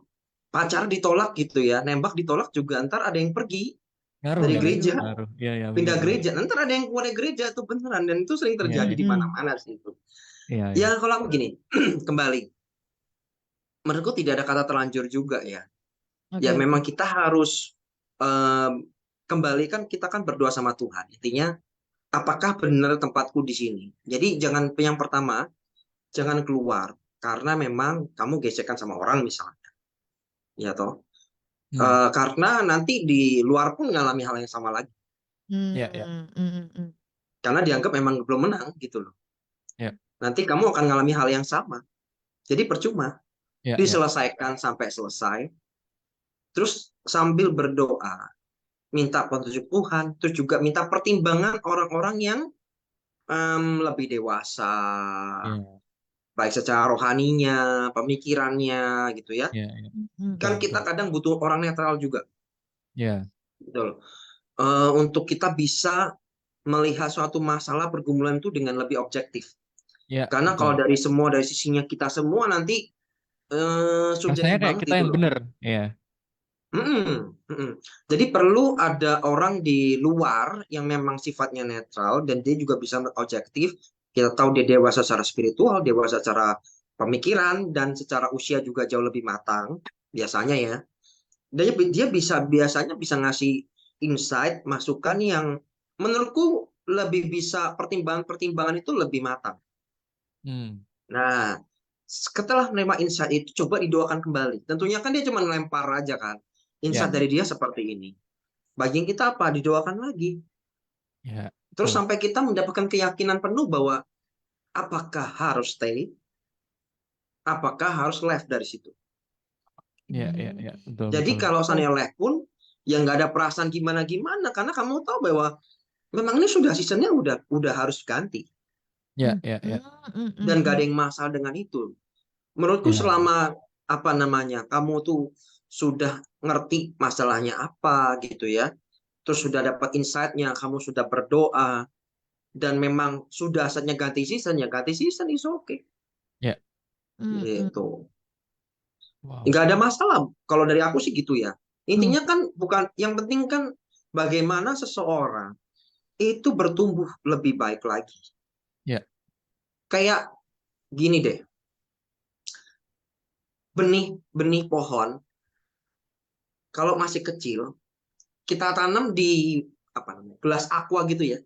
pacar ditolak gitu ya, nembak ditolak juga ntar ada yang pergi ngaruh, dari ngaruh, gereja, ngaruh. Iya, ya, pindah benar-benar. gereja, ntar ada yang keluar dari gereja itu beneran dan itu sering Iya, terjadi iya, di Mm-mm. mana-mana sih itu. iya, iya. Ya kalau aku gini, kembali, menurutku tidak ada kata terlanjur juga ya. Ya Oke oke. memang kita harus kembali kan kita kan berdoa sama Tuhan. Intinya apakah benar tempatku di sini? Jadi jangan yang pertama, jangan keluar karena memang kamu gesekan sama orang misalnya, ya toh. Hmm, Karena nanti di luar pun ngalami hal yang sama lagi. ya, ya, Karena dianggap memang belum menang gitu loh. ya, Nanti kamu akan ngalami hal yang sama. Jadi percuma. ya, ya, Diselesaikan sampai selesai. Terus sambil berdoa, minta petunjuk Tuhan, terus juga minta pertimbangan orang-orang yang lebih dewasa, ya, baik secara rohaninya, pemikirannya gitu ya. ya, ya. Betul, Kan kita betul. kadang butuh orang netral juga, Ya, gitu loh. Untuk kita bisa melihat suatu masalah pergumulan itu dengan lebih objektif. ya, Karena kalau betul. dari sisinya kita semua nanti Rasanya subjektif kayak banget kita itu yang loh. bener. Ya, Mm-mm, mm-mm. Jadi perlu ada orang di luar yang memang sifatnya netral dan dia juga bisa objektif. Kita tahu dia dewasa secara spiritual, dewasa secara pemikiran dan secara usia juga jauh lebih matang biasanya ya. Dan dia biasanya bisa ngasih insight, masukan yang menurutku lebih bisa pertimbangan-pertimbangan itu lebih matang. hmm, Nah, setelah menerima insight itu coba didoakan kembali. Tentunya kan dia cuma lempar aja kan. ya, Insight dari dia seperti ini. Bagian kita apa? Didoakan lagi. ya, Terus betul. sampai kita mendapatkan keyakinan penuh bahwa apakah harus stay, apakah harus left dari situ. Ya, ya, ya, betul, Jadi betul. kalau seandainya left pun, ya nggak ada perasaan gimana-gimana. Karena kamu tahu bahwa memang ini sudah seasonnya udah harus ganti. Ya, ya, ya, Dan nggak ada yang masalah dengan itu. Menurutku ya, selama apa namanya, kamu tuh sudah ngerti masalahnya apa gitu ya. Terus sudah dapat insight-nya, kamu sudah berdoa, dan memang sudah saatnya ganti season is okay. ya. Gitu. Wow. Nggak ada masalah. Kalau dari aku sih gitu ya. Mm. Intinya kan bukan, yang penting kan bagaimana seseorang itu bertumbuh lebih baik lagi. Ya, Kayak gini deh, benih pohon kalau masih kecil kita tanam di apa namanya gelas aqua gitu ya,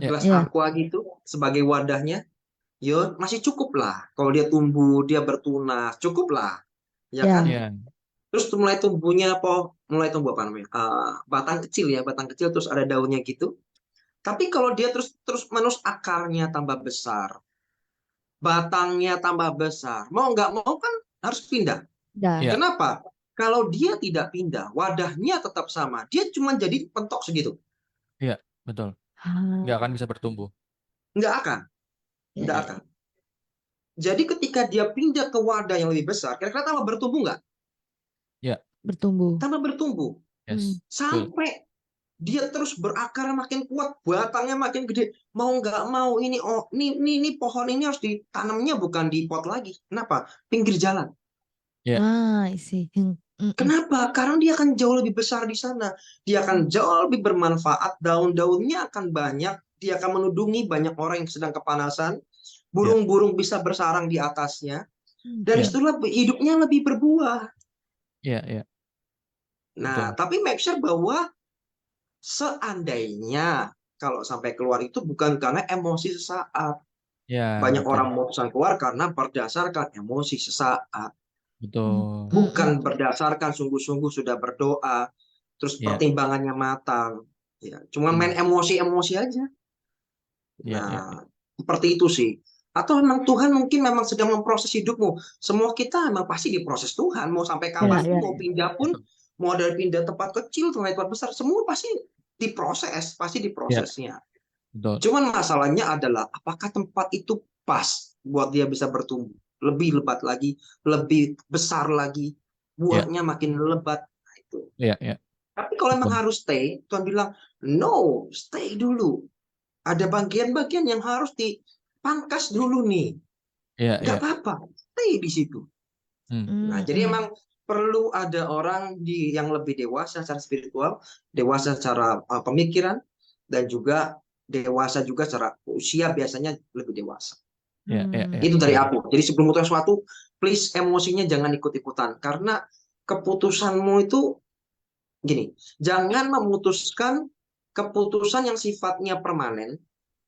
ya, gelas Ya. aqua gitu sebagai wadahnya, yo masih cukup lah. Kalau dia tumbuh, dia bertunas, cukup lah, ya Ya. kan? ya, Terus mulai tumbuh apa namanya? Batang kecil ya, batang kecil terus ada daunnya gitu. Tapi kalau dia terus terus menerus akarnya tambah besar, batangnya tambah besar, mau nggak mau kan harus pindah. Ya. ya, Kenapa? Kalau dia tidak pindah, wadahnya tetap sama. Dia cuma jadi pentok segitu. ya, betul. Nggak akan Ah, bisa bertumbuh. Nggak akan, ya, nggak ya. akan. Jadi ketika dia pindah ke wadah yang lebih besar, kira-kira tambah bertumbuh nggak? Ya, Bertumbuh. Tambah bertumbuh. Hmm. yes, betul. Sampai dia terus berakar makin kuat, batangnya makin gede. Mau nggak mau ini pohon ini harus ditanamnya bukan di pot lagi. Kenapa? Pinggir jalan. Ya, Ah, isi. Mm-mm. Kenapa? Karena dia akan jauh lebih besar di sana. Dia akan jauh lebih bermanfaat, daun-daunnya akan banyak, dia akan menudungi banyak orang yang sedang kepanasan, Ya, burung-burung bisa bersarang di atasnya, dan ya, itulah hidupnya lebih berbuah. ya, Nah, betul. tapi make sure bahwa seandainya kalau sampai keluar itu bukan karena emosi sesaat. Ya, Banyak betul, orang memutuskan keluar karena berdasarkan emosi sesaat. betul. Bukan berdasarkan sungguh-sungguh sudah berdoa, terus Ya, pertimbangannya matang. Ya, cuma main hmm, emosi-emosi aja. ya, Nah, seperti itu sih. Atau memang Tuhan mungkin memang sedang memproses hidupmu. Semua kita memang pasti diproses Tuhan. Mau sampai Ya, kapanpun, ya, mau ya. pindah pun, mau dari pindah tempat kecil sampai tempat besar, semua pasti ya, diprosesnya. betul. Cuman masalahnya adalah apakah tempat itu pas buat dia bisa bertumbuh lebih lebat lagi, lebih besar lagi, Ya, buahnya makin lebat. Nah, itu. ya, Tapi kalau emang betul. harus stay, Tuhan bilang, no, stay dulu. Ada bagian-bagian yang harus dipangkas dulu nih. Ya, Nggak ya. apa-apa, stay di situ. Nah, jadi Mm-mm. emang perlu ada orang yang lebih dewasa secara spiritual, dewasa secara pemikiran, dan juga dewasa juga secara usia biasanya lebih dewasa. Ya, Itu dari betul. aku. Jadi sebelum memutuskan sesuatu, please emosinya jangan ikut-ikutan. Karena keputusanmu itu gini, jangan memutuskan keputusan yang sifatnya permanen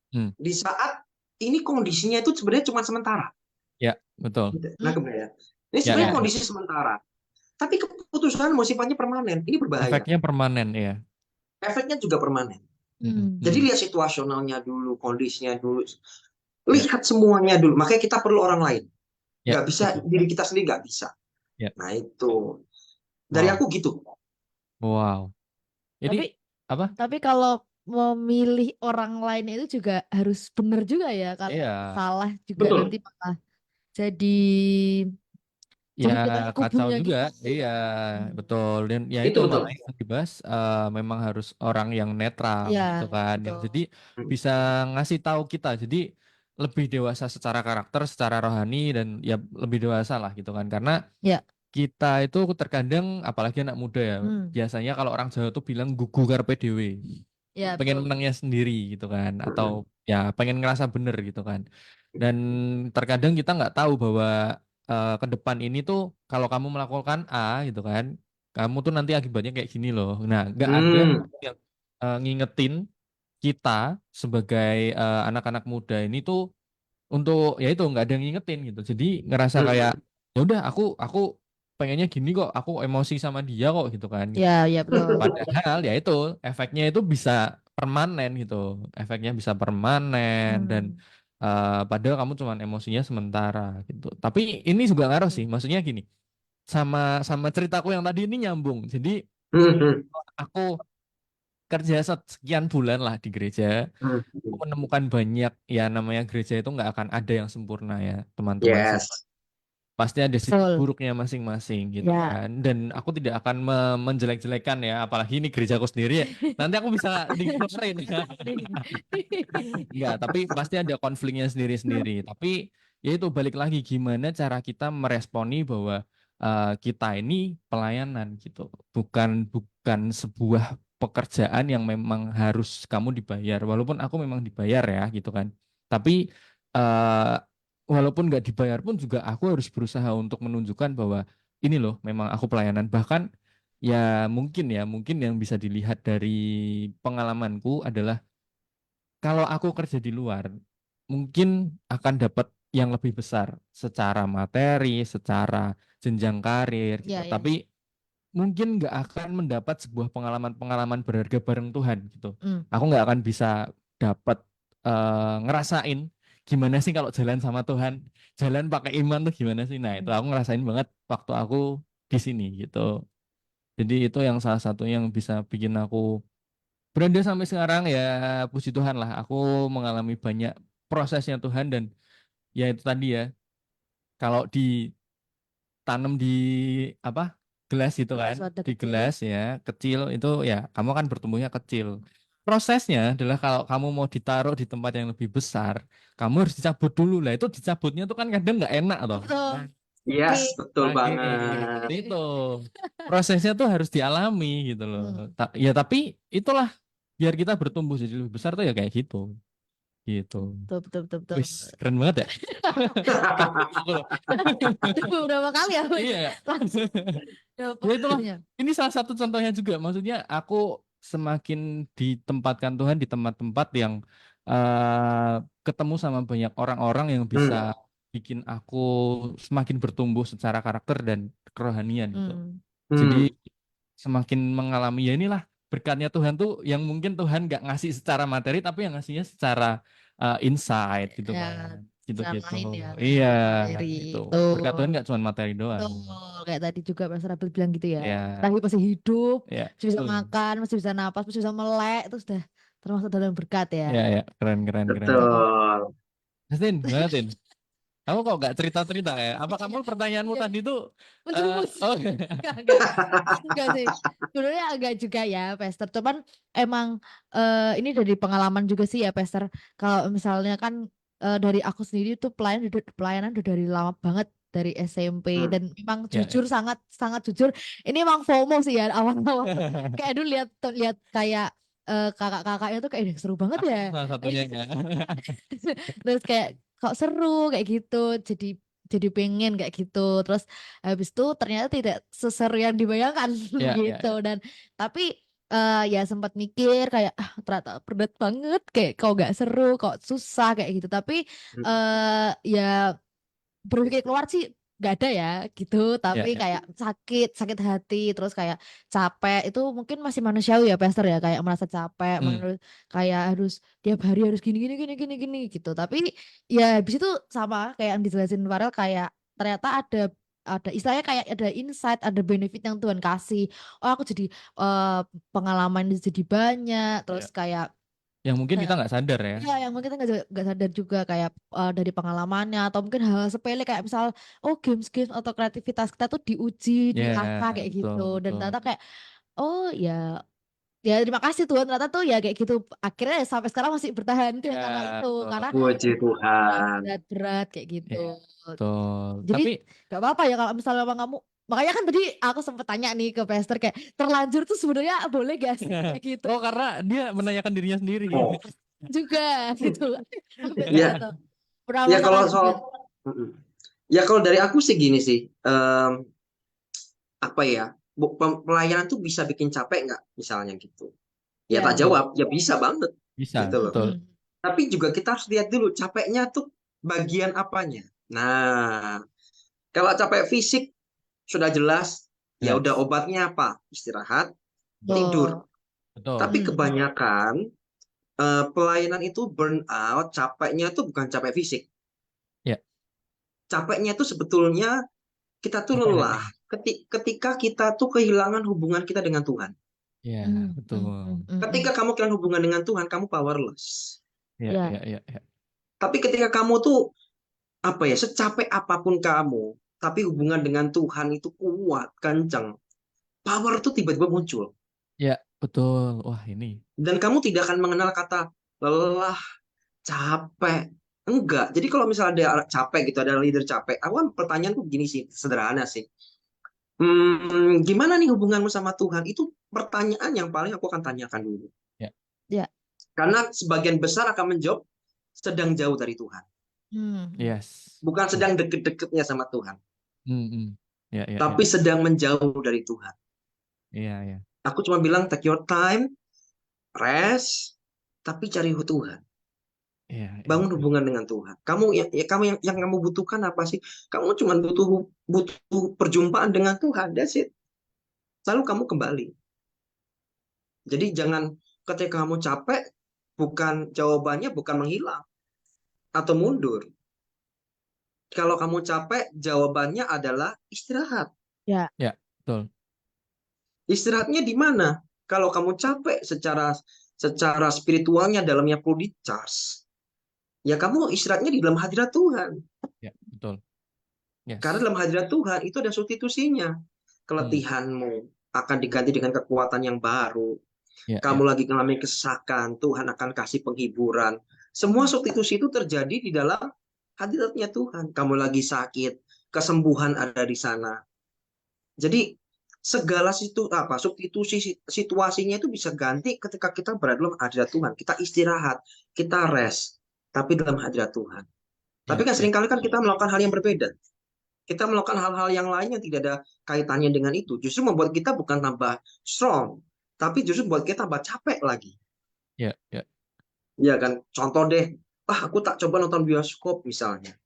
Hmm, di saat ini kondisinya itu sebenarnya cuma sementara. ya, betul. Nah, kemudian ini Ya, sebenarnya ya. kondisi sementara. Tapi keputusanmu sifatnya permanen. Ini berbahaya. Efeknya permanen ya. Efeknya juga permanen. Mm, Jadi mm. lihat situasionalnya dulu, kondisinya dulu. Ya, Lihat semuanya dulu. Makanya kita perlu orang lain. ya, Nggak bisa, betul. diri kita sendiri nggak bisa. Ya, Nah, itu. Dari wow, aku gitu. wow. Tapi Jadi apa? tapi kalau memilih orang lain itu juga harus benar juga ya. Kalau Iya, salah juga nanti Betul. malah jadi ya pemikiran kacau kubunya juga. kita. Iya, betul. Dan ya Itu itu betul. makanya yang dibahas memang harus orang yang netral Ya, gitu kan. Yang betul. jadi bisa ngasih tahu kita. Jadi lebih dewasa secara karakter, secara rohani dan ya lebih dewasa lah gitu kan. Karena Ya. kita itu terkadang apalagi anak muda ya. Hmm. Biasanya kalau orang Jawa tuh bilang gugu karpe dewe. Ya, Pengen betul. menangnya sendiri gitu kan, atau ya pengen ngerasa bener gitu kan. Dan terkadang kita nggak tahu bahwa ke depan ini tuh kalau kamu melakukan A gitu kan, kamu tuh nanti akibatnya kayak gini loh. Nah, nggak ada Hmm. yang ngingetin kita sebagai anak-anak muda ini tuh untuk ya itu nggak ada yang ngingetin gitu. Jadi ngerasa kayak Hmm. ya udah aku pengennya gini kok, aku emosi sama dia kok gitu kan. Ya, ya betul. Padahal ya itu efeknya itu bisa permanen gitu. Efeknya bisa permanen dan Hmm. padahal kamu cuma emosinya sementara gitu. Tapi ini juga ngaruh sih. Maksudnya gini, sama sama ceritaku yang tadi ini nyambung. Jadi Hmm. aku kerja sekian bulan lah di gereja, Hmm. aku menemukan banyak ya namanya gereja itu nggak akan ada yang sempurna ya teman-teman. Yes. Pasti ada sisi Betul. buruknya masing-masing gitu Ya. kan. Dan aku tidak akan menjelek-jelekan ya, apalagi ini gerejaku sendiri ya. Nanti aku bisa dikeluarin ya. Enggak, tapi pasti ada konfliknya sendiri-sendiri. Tapi ya itu balik lagi gimana cara kita meresponi bahwa kita ini pelayanan gitu. Bukan bukan sebuah pekerjaan yang memang harus kamu dibayar. Walaupun aku memang dibayar ya gitu kan. Tapi eh, walaupun nggak dibayar pun juga aku harus berusaha untuk menunjukkan bahwa ini loh memang aku pelayanan. Bahkan mungkin yang bisa dilihat dari pengalamanku adalah kalau aku kerja di luar, mungkin akan dapat yang lebih besar secara materi, secara jenjang karir gitu. Ya, ya. Tapi mungkin nggak akan mendapat sebuah pengalaman-pengalaman berharga bareng Tuhan gitu. Hmm. Aku nggak akan bisa dapat ngerasain gimana sih kalau jalan sama Tuhan, jalan pakai iman tuh gimana sih. Nah, itu aku ngerasain banget waktu aku di sini gitu. Jadi itu yang salah satu yang bisa bikin aku berada sampai sekarang ya puji Tuhan lah. Aku mengalami banyak prosesnya Tuhan dan ya itu tadi ya. Kalau ditanam di apa gelas gitu kan, Suatu di kecil. gelas ya kecil itu ya kamu kan bertumbuhnya kecil. Prosesnya adalah kalau kamu mau ditaruh di tempat yang lebih besar, kamu harus dicabut dulu lah. Itu dicabutnya tuh kan kadang nggak enak toh. Betul. Yes, betul sakit. banget. Itu prosesnya tuh harus dialami gitu loh. Ya tapi itulah biar kita bertumbuh jadi lebih besar tuh ya kayak gitu. Gitu. Betul, betul, betul, betul. Wis, keren banget ya. Aku loh. Aduh, berapa kali ya? Iya. Langsung Ya itulah. dapetnya. Ini salah satu contohnya juga. Maksudnya aku semakin ditempatkan Tuhan di tempat-tempat yang ketemu sama banyak orang-orang yang bisa bikin aku semakin bertumbuh secara karakter dan kerohanian gitu. Hmm. Jadi semakin mengalami ya inilah berkatnya Tuhan tuh yang mungkin Tuhan nggak ngasih secara materi tapi yang ngasihnya secara insight gitu Ya, kan. jalan Gitu-gitu. lain ya, Iya, materi. itu. Tuh. Berkat Tuhan nggak cuma materi doang. Betul, kayak tadi juga Pastor Abel bilang gitu ya. Ya, Tapi masih hidup, ya. masih bisa makan, masih bisa napas, masih bisa melek, itu sudah termasuk dalam berkat ya. Ya, ya, keren, keren, keren. Betul. Justin, gimana Tin? Kamu kok gak cerita-cerita ya? Apa kamu pertanyaanmu tadi tuh? Menjurus. Oh, Enggak sih. Sebenarnya agak juga ya, Pastor. Cuman emang ini dari pengalaman juga sih ya, Pastor. Kalau misalnya kan dari aku sendiri tuh pelayanan udah dari lama banget dari SMP dan memang Ya, jujur sangat sangat jujur. Ini emang FOMO sih ya awal-awal. Kayak dulu lihat kayak kakak-kakaknya tuh kayak "Ih, seru banget aku ya." salah satunya ya. Terus kayak kok seru kayak gitu. Jadi pengen kayak gitu. Terus habis itu ternyata tidak seseru yang dibayangkan Ya, ya, gitu. ya. Dan tapi ya sempat mikir kayak ternyata berat banget, kayak kok gak seru, kok susah kayak gitu. Tapi ya berpikir keluar sih gak ada ya gitu, Ya, tapi ya. kayak sakit hati, terus kayak capek itu mungkin masih manusiawi ya Pastor ya, kayak merasa capek, menurut kayak harus tiap hari harus gini gitu. Tapi ya habis itu sama kayak yang dijelasin Farel, kayak ternyata ada istilahnya kayak ada insight, ada benefit yang Tuhan kasih. Oh aku jadi pengalaman jadi banyak, terus kayak Yang mungkin kita nggak sadar ya. iya, yang mungkin kita nggak sadar juga kayak dari pengalamannya atau mungkin hal sepele kayak misal games atau kreativitas kita tuh diuji, Ya, diasah kayak betul, gitu, dan betul. ternyata kayak oh ya terima kasih Tuhan, ternyata tuh ya kayak gitu akhirnya sampai sekarang masih bertahan tuh Ya, karena itu, betul. karena Puji Tuhan. berat kayak gitu. Ya, betul. Jadi Tapi gak apa-apa ya kalau misalnya memang kamu, makanya kan tadi aku sempet tanya nih ke Pastor kayak terlanjur tuh sebenarnya boleh gak sih kayak gitu oh karena dia menanyakan dirinya sendiri. Oh, juga gitu. Sampai ya, gitu. Pernah ya kalau merasakan soal, juga. ya kalau dari aku sih gini sih, apa ya, pelayanan tuh bisa bikin capek nggak, misalnya gitu. Ya tak Ya. jawab, ya bisa banget, Bisa, gitu loh. betul. Tapi juga kita harus lihat dulu capeknya tuh bagian apanya. Nah, kalau capek fisik sudah jelas, ya Yes. udah obatnya apa? Istirahat, Betul. tidur. Betul. Tapi kebanyakan pelayanan itu burn out, capeknya tuh bukan capek fisik. Ya. Capeknya itu sebetulnya kita tuh lelah ketika kita tuh kehilangan hubungan kita dengan Tuhan. Ya, betul. Ketika kamu kehilangan hubungan dengan Tuhan, kamu powerless. Ya. Tapi ketika kamu tuh apa ya, secapek apapun kamu, tapi hubungan dengan Tuhan itu kuat, kencang, power tuh tiba-tiba muncul. Ya, betul. Wah, ini. Dan kamu tidak akan mengenal kata lelah, capek. Enggak. Jadi kalau misalnya ada capek gitu, ada leader capek, aku kan pertanyaanku begini sih, sederhana sih. Gimana nih hubunganmu sama Tuhan? Itu pertanyaan yang paling aku akan tanyakan dulu. Ya. Karena sebagian besar akan menjawab sedang jauh dari Tuhan. Yes. Bukan sedang deket-deketnya sama Tuhan. Ya, Tapi sedang menjauh dari Tuhan. Iya. Aku cuma bilang take your time, rest, tapi cari Tuhan. Iya. Bangun hubungan dengan Tuhan. Kamu yang kamu butuhkan apa sih? Kamu cuma butuh perjumpaan dengan Tuhan. That's it. Lalu kamu kembali. Jadi jangan ketika kamu capek, jawabannya bukan menghilang atau mundur. Kalau kamu capek, jawabannya adalah istirahat. Ya, betul. Istirahatnya di mana? Kalau kamu capek secara spiritualnya, dalamnya perlu di-charge. Ya kamu istirahatnya di dalam hadirat Tuhan. Ya, betul. Yes. Karena dalam hadirat Tuhan itu ada substitusinya. Keletihanmu akan diganti dengan kekuatan yang baru. Kamu lagi mengalami kesesakan, Tuhan akan kasih penghiburan. Semua substitusi itu terjadi di dalam hadiratnya Tuhan. Kamu lagi sakit, kesembuhan ada di sana. Jadi segala substitusi situasinya itu bisa ganti ketika kita berada dalam hadirat Tuhan. Kita istirahat, kita rest, tapi dalam hadirat Tuhan. Tapi Ya, kan ya. seringkali kan kita melakukan hal yang berbeda. Kita melakukan hal-hal yang lain yang tidak ada kaitannya dengan itu. Justru membuat kita bukan tambah strong, tapi justru membuat kita tambah capek lagi. Ya, ya. Ya kan, contoh deh, aku tak coba nonton bioskop misalnya.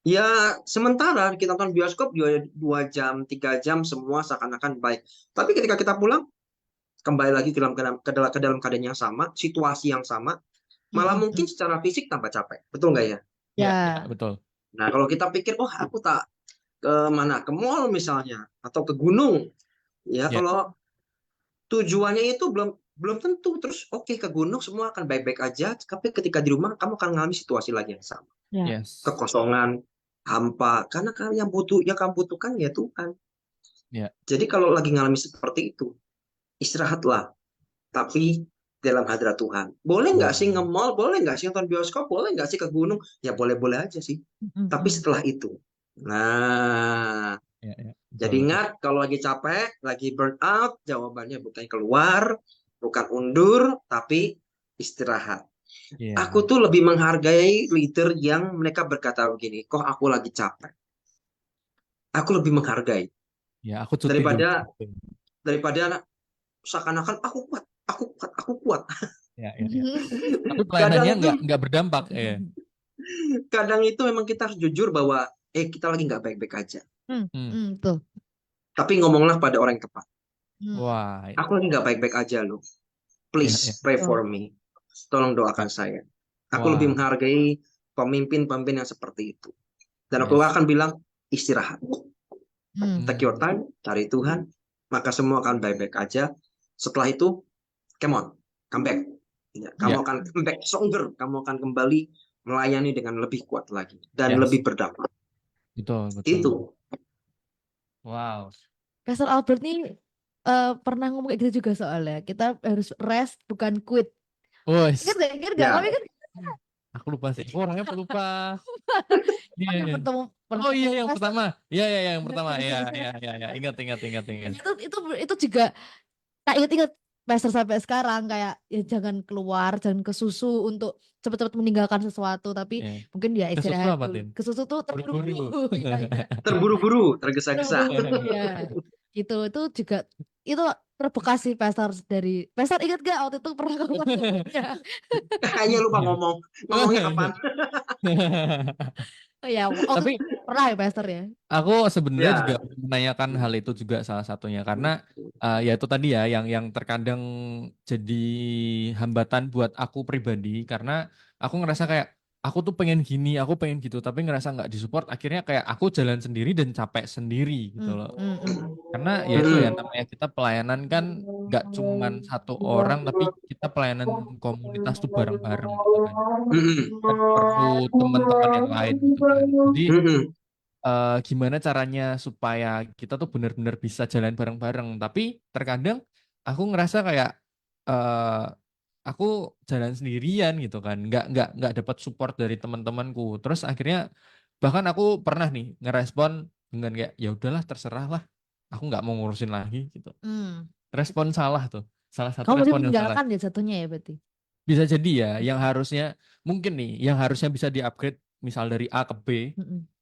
Ya, sementara kita nonton bioskop 2 jam, 3 jam, semua seakan-akan baik. Tapi ketika kita pulang, kembali lagi ke dalam keadaan yang sama, situasi yang sama, malah Mm-mm. mungkin secara fisik tambah capek. Betul nggak ya? Ya, Ya. ya, betul. Nah, kalau kita pikir, aku tak ke mana, ke mall misalnya, atau ke gunung, ya Ya. kalau tujuannya itu belum tentu. Terus oke, ke gunung semua akan baik-baik aja, tapi ketika di rumah kamu akan mengalami situasi lagi yang sama. Ya. Yes. Kekosongan, hampa, karena yang kamu butuhkan ya Tuhan. Ya. Jadi kalau lagi ngalami seperti itu, istirahatlah, tapi dalam hadirat Tuhan. Boleh nggak sih nge-mall, boleh nggak sih nonton bioskop, boleh nggak sih ke gunung? Ya boleh-boleh aja sih. Tapi setelah itu, nah, Ya, ya. jadi Betul, betul. ingat kalau lagi capek, lagi burn out, jawabannya bukan keluar, bukan undur, tapi istirahat. Ya. Aku tuh lebih menghargai leader yang mereka berkata begini, kok aku lagi capek. Aku lebih menghargai Ya, aku cuti dulu. daripada seakan-akan aku kuat. Ya, ya, ya. Tapi Kadang pelayanannya itu nggak berdampak. Ya. kadang itu memang kita harus jujur bahwa kita lagi nggak baik-baik aja. Tuh. Tapi ngomonglah pada orang yang tepat. Wah, Aku lagi nggak baik-baik aja loh. ya, ya. Please pray for me. Tolong doakan saya. Aku Wah, lebih menghargai pemimpin-pemimpin yang seperti itu. Dan aku yes. akan bilang istirahat. Take your Hmm. time, cari Tuhan, maka semua akan baik-baik aja. Setelah itu, come on, come back. Ya, kamu Ya, akan come back stronger. Kamu akan kembali melayani dengan lebih kuat lagi dan yes. lebih berdampak. Betul, betul. Itu. Wow. Pastor Albert nih pernah ngomong kayak gitu juga soalnya. Kita harus rest bukan quit. Wes, Ingat gak? Ya. Kami kan aku lupa sih. Orangnya pelupa. Iya, yang iya. bertemu Oh iya, yang Pastor. pertama. Iya, iya, yang pertama. Iya, iya, iya, iya. Ingat. Itu juga tak ingat Pastor sampai sekarang kayak ya jangan keluar, jangan ke susu untuk cepat-cepat meninggalkan sesuatu, tapi Iya. mungkin ya Ke susu istirahat apa, dulu. Tin? Ke susu tuh Buru-buru. terburu-buru. Iya. Terburu-buru, tergesa-gesa. Terburu-buru ya. Gitu itu juga itu terbekas sih Pastor dari Pastor ingat gak waktu itu pernah ngomongnya? Kayaknya lupa ngomongnya kapan. Oh ya, waktu Tapi itu pernah ya Pastor ya. aku sebenarnya Ya. juga menanyakan hal itu juga salah satunya karena ya itu tadi ya yang terkadang jadi hambatan buat aku pribadi karena aku ngerasa kayak aku tuh pengen gini, aku pengen gitu, tapi ngerasa nggak disupport. Akhirnya kayak aku jalan sendiri dan capek sendiri gitu loh. Karena ya itu ya namanya kita pelayanan kan nggak cuman satu orang, tapi kita pelayanan komunitas tuh bareng-bareng gitu kan. Kan perlu teman-teman yang lain gitu kan. Jadi gimana caranya supaya kita tuh benar-benar bisa jalan bareng-bareng. Tapi terkadang aku ngerasa kayak eh aku jalan sendirian gitu kan, nggak dapat support dari teman-temanku. Terus akhirnya bahkan aku pernah nih ngerespon dengan kayak ya udahlah terserah lah, aku nggak mau ngurusin lagi gitu. Respon salah tuh, salah satu Kamu respon yang salah. meninggalkan ya satunya ya berarti. Bisa jadi ya, yang harusnya mungkin nih, yang harusnya bisa di-upgrade misal dari A ke B,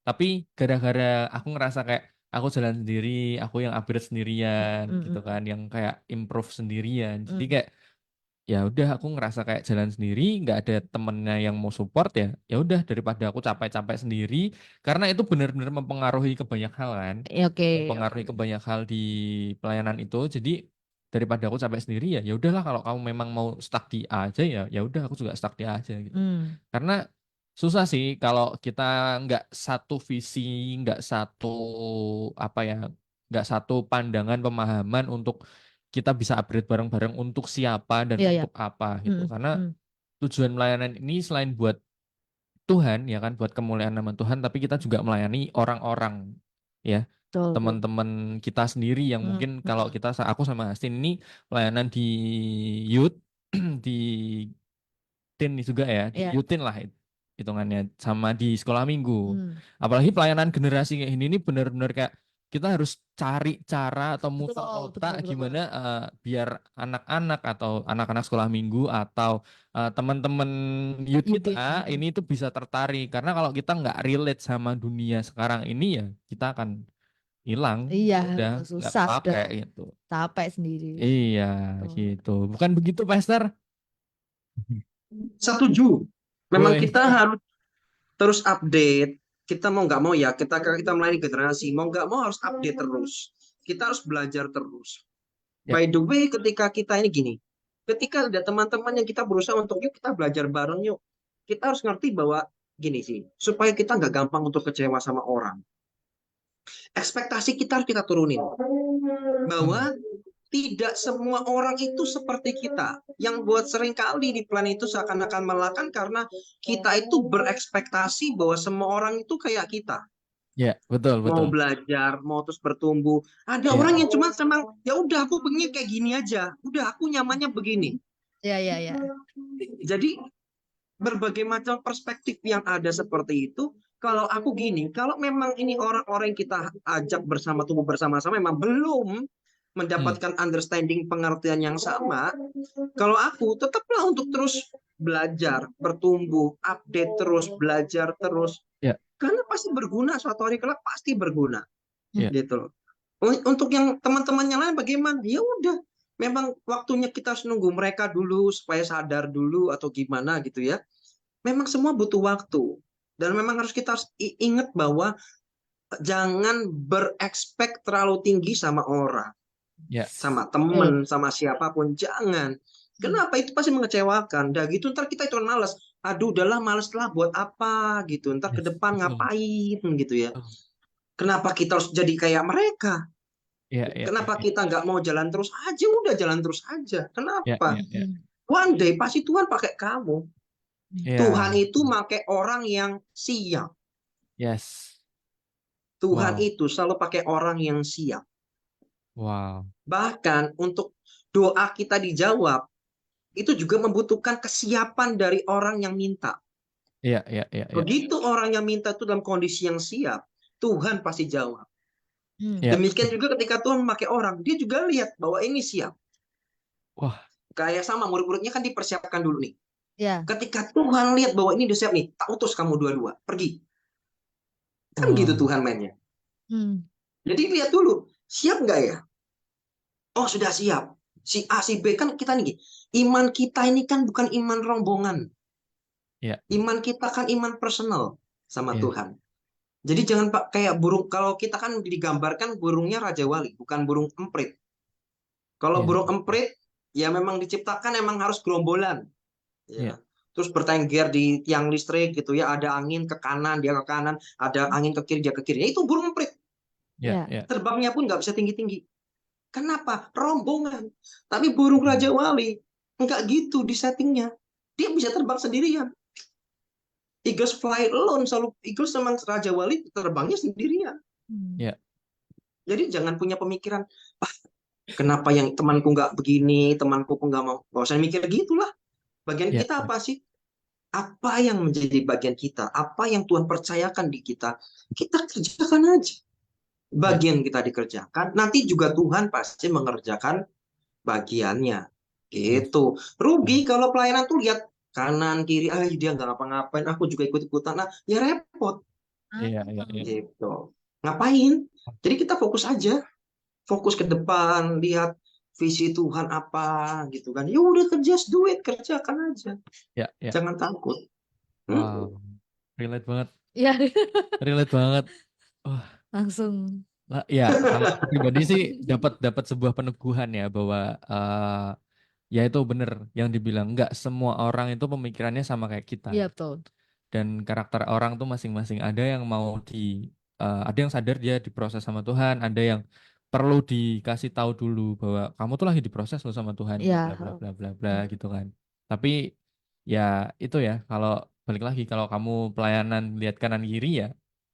tapi gara-gara aku ngerasa kayak aku jalan sendiri, aku yang upgrade sendirian gitu kan, yang kayak improve sendirian. Jadi kayak ya udah aku ngerasa kayak jalan sendiri, nggak ada temennya yang mau support ya. Ya udah daripada aku capek-capek sendiri, karena itu benar-benar mempengaruhi ke banyak hal kan, Oke. mempengaruhi ke banyak hal di pelayanan itu. Jadi daripada aku capek sendiri ya udahlah kalau kamu memang mau stuck di A aja ya udah aku juga stuck di A aja gitu. Karena susah sih kalau kita nggak satu visi, nggak satu apa ya, nggak satu pandangan pemahaman untuk kita bisa upgrade bareng-bareng untuk siapa dan Iya, iya. untuk apa gitu. Karena tujuan pelayanan ini selain buat Tuhan ya kan, buat kemuliaan nama Tuhan, tapi kita juga melayani orang-orang ya. Betul. Teman-teman kita sendiri yang mungkin kalau aku sama Astin ini pelayanan di youth di teen juga ya, di Iya. youth teen lah hitungannya sama di sekolah minggu. Hmm, Apalagi pelayanan generasi kayak ini benar-benar kayak kita harus cari cara atau muter betul, betul, otak betul. gimana biar anak-anak atau anak-anak sekolah minggu atau teman-teman youth Youth. kita ini tuh bisa tertarik. Karena kalau kita nggak relate sama dunia sekarang ini ya kita akan hilang. Iya, Udah nggak susah sudah pakai gitu. capek sendiri. Iya Betul. gitu. Bukan begitu, Pastor? Setuju. Memang Woi. kita harus terus update. Kita mau nggak mau ya, kita melayani generasi, mau nggak mau harus update terus. Kita harus belajar terus. Ya. By the way, ketika kita ini gini, ketika ada teman-teman yang kita berusaha untuk yuk kita belajar bareng yuk, kita harus ngerti bahwa gini sih, supaya kita nggak gampang untuk kecewa sama orang. Ekspektasi kita harus kita turunin. Bahwa tidak semua orang itu seperti kita. Yang buat sering kali di plan itu seakan-akan melelahkan karena kita itu berekspektasi bahwa semua orang itu kayak kita. Ya, betul, Mau betul. belajar, mau terus bertumbuh. Ada Iya. orang yang cuma senang, ya udah aku pengen kayak gini aja. Udah aku nyamannya begini. Ya, ya, ya. Jadi berbagai macam perspektif yang ada seperti itu. Kalau aku gini, kalau memang ini orang-orang yang kita ajak bersama tumbuh bersama-sama memang belum mendapatkan understanding pengertian yang sama, kalau aku tetaplah untuk terus belajar, bertumbuh, update terus, belajar terus. Ya. Karena pasti berguna, suatu hari kelak pasti berguna. Ya. Gitu loh. Untuk yang teman-teman yang lain bagaimana? Ya udah, memang waktunya kita harus nunggu mereka dulu supaya sadar dulu atau gimana gitu ya. Memang semua butuh waktu. Dan memang kita harus ingat bahwa jangan berekspek terlalu tinggi sama orang. Ya. Sama temen, sama siapapun. Jangan. Kenapa? Itu pasti mengecewakan. Dah gitu ntar kita itu malas. Aduh udahlah males lah buat apa gitu. Ntar ke depan ngapain gitu ya. Kenapa kita harus jadi kayak mereka? Ya, Kenapa kita nggak mau jalan terus aja? Udah jalan terus aja. Kenapa? Ya. One day pasti Tuhan pakai kamu. Ya. Tuhan itu pakai orang yang siap. Yes. Tuhan Wow. itu selalu pakai orang yang siap. Wow. Bahkan untuk doa kita dijawab, itu juga membutuhkan kesiapan dari orang yang minta. Ya. Begitu orang yang minta itu dalam kondisi yang siap, Tuhan pasti jawab. Ya. Demikian juga ketika Tuhan memakai orang, dia juga lihat bahwa ini siap. Wah. Kayak sama murid-muridnya kan dipersiapkan dulu nih. Ya. Ketika Tuhan lihat bahwa ini udah siap nih, tak utus kamu dua-dua, pergi. Kan gitu Tuhan mainnya. Jadi lihat dulu, siap nggak ya? Oh sudah siap. Si A, si B kan kita nih. Iman kita ini kan bukan iman rombongan. Ya. Iman kita kan iman personal sama Ya. Tuhan. Jadi jangan pak kayak burung. Kalau kita kan digambarkan burungnya Raja Wali, bukan burung emprit. Kalau Ya. burung emprit, ya memang diciptakan emang harus gerombolan. Ya. Terus bertengger di tiang listrik gitu ya. Ada angin ke kanan, dia ke kanan. Ada angin ke kiri, dia ke kiri. Ya, itu burung emprit. Ya. Terbangnya pun nggak bisa tinggi-tinggi. Kenapa? Rombongan. Tapi burung Raja Wali nggak gitu di settingnya. Dia bisa terbang sendirian. Eagles fly alone. Selalu Eagles sama Raja Wali terbangnya sendirian. Ya. Jadi jangan punya pemikiran, kenapa yang temanku nggak begini, temanku nggak mau. Gak usah mikir gitulah. Bagian Ya. kita apa sih? Apa yang menjadi bagian kita? Apa yang Tuhan percayakan di kita? Kita kerjakan aja. Bagian kita dikerjakan, nanti juga Tuhan pasti mengerjakan bagiannya. Gitu. Rugi kalau pelayanan tuh lihat kanan kiri, dia nggak ngapa-ngapain, aku juga ikut-ikutan, nah ya repot. Iya. Gitu. Ngapain? Jadi kita fokus aja, fokus ke depan, lihat visi Tuhan apa gitu kan. Ya udah just do it, kerjakan aja. Ya. Jangan takut. Wow. Relate banget. Ya. Relate banget. Wah. Langsung. Ya, kalau aku pribadi sih dapat sebuah peneguhan ya bahwa ya itu benar yang dibilang nggak semua orang itu pemikirannya sama kayak kita. Iya, betul. Dan karakter orang tuh masing-masing. Ada yang mau ada yang sadar dia diproses sama Tuhan, ada yang perlu dikasih tahu dulu bahwa kamu tuh lagi diproses loh sama Tuhan, Iya. bla bla bla bla bla gitu kan. Tapi ya itu ya, kalau balik lagi kalau kamu pelayanan lihat kanan kiri ya,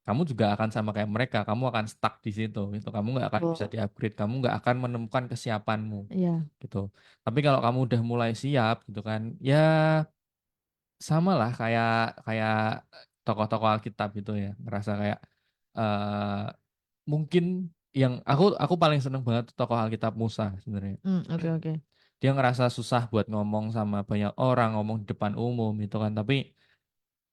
kamu juga akan sama kayak mereka, kamu akan stuck di situ, gitu. Kamu nggak akan bisa di-upgrade, kamu nggak akan menemukan kesiapanmu, Iya. gitu. Tapi kalau kamu udah mulai siap, gitu kan, ya sama lah kayak kayak tokoh-tokoh Alkitab itu ya, ngerasa kayak eh mungkin yang aku paling seneng banget tuh tokoh Alkitab Musa sebenarnya. Oke oke. Dia ngerasa susah buat ngomong sama banyak orang, ngomong di depan umum gitu kan, tapi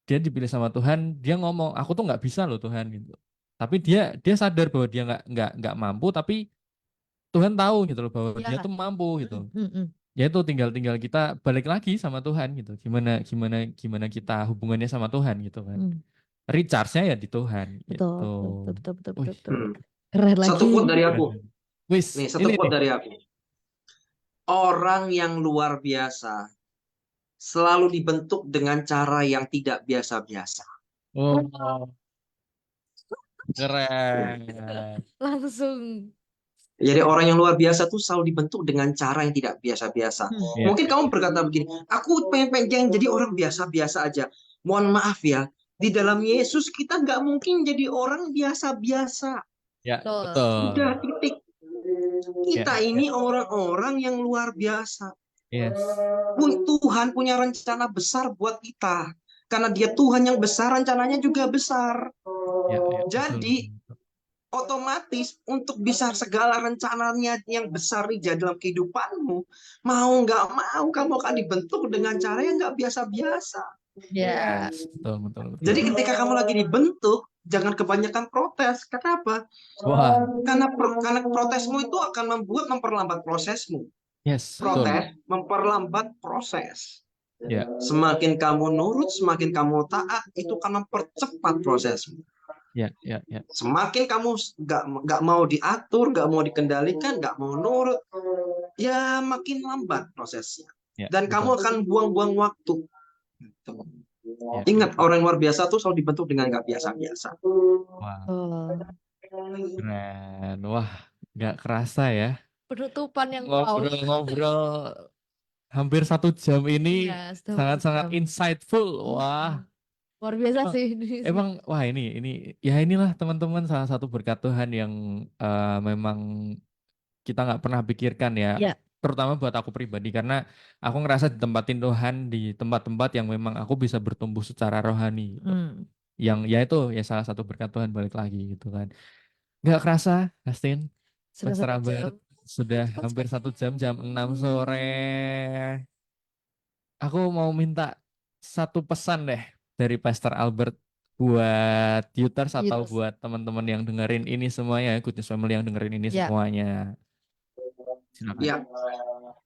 dia dipilih sama Tuhan, dia ngomong, aku tuh nggak bisa loh Tuhan gitu. Tapi dia sadar bahwa dia nggak mampu, tapi Tuhan tahu gitu loh bahwa dia Ya. tuh mampu gitu. Mm. Ya itu tinggal kita balik lagi sama Tuhan gitu. Gimana gimana gimana kita hubungannya sama Tuhan gitu kan. Mm. Recharge-nya ya di Tuhan Betul, gitu. betul, betul, betul, betul, Wih, betul, Hmm. betul. Keren Satu lagi. quote dari keren. aku. Wis, Nih, satu ini quote nih. dari aku. Orang yang luar biasa selalu dibentuk dengan cara yang tidak biasa-biasa. Oh, keren. Langsung. Jadi orang yang luar biasa tuh selalu dibentuk dengan cara yang tidak biasa-biasa. Ya, Mungkin kamu berkata begini, aku pengen jadi orang biasa-biasa aja. Mohon maaf ya, di dalam Yesus kita nggak mungkin jadi orang biasa-biasa. ya, Betul. betul. Udah titik. Ya, Kita ya, ini orang-orang yang luar biasa. yes. Tuhan punya rencana besar buat kita. Karena dia Tuhan yang besar, rencananya juga besar. Ya, ya, betul. Jadi otomatis untuk bisa segala rencananya yang besar di dalam kehidupanmu, mau nggak mau kamu akan dibentuk dengan cara yang nggak biasa-biasa. Ya. Yes, betul, betul, betul. Jadi ketika kamu lagi dibentuk, jangan kebanyakan protes. Kenapa? Wah, Karena protesmu itu akan memperlambat prosesmu. yes, betul. Protes memperlambat proses. Ya, Semakin kamu nurut, semakin kamu taat, itu akan mempercepat prosesmu. ya, ya, ya. Semakin kamu nggak mau diatur, nggak mau dikendalikan, nggak mau nurut, ya makin lambat prosesnya. Ya, Dan kamu betul. akan buang-buang waktu. Gitu. Ya, Ingat, orang yang luar biasa tuh selalu dibentuk dengan nggak biasa-biasa. wah, Oh. keren. Wah, nggak kerasa ya. Penutupan yang wow. Ngobrol-ngobrol hampir 1 jam ini Iya, sudah sangat-sangat 1 jam. insightful. Wah, Luar biasa emang, sih. emang wah ini ya inilah teman-teman salah satu berkat Tuhan yang memang kita nggak pernah pikirkan ya. Ya. Terutama buat aku pribadi karena aku ngerasa ditempatin Tuhan di tempat-tempat yang memang aku bisa bertumbuh secara rohani gitu. Yang ya itu ya salah satu berkat Tuhan balik lagi gitu kan. Nggak kerasa, Justin, Sudah Pastor 1 Albert jam. sudah hampir 1 jam, jam 6 sore. Aku mau minta satu pesan deh dari Pastor Albert buat Youters atau Yes. buat teman-teman yang dengerin ini semuanya, Good News Family yang dengerin ini Ya. semuanya. Silakan. Ya,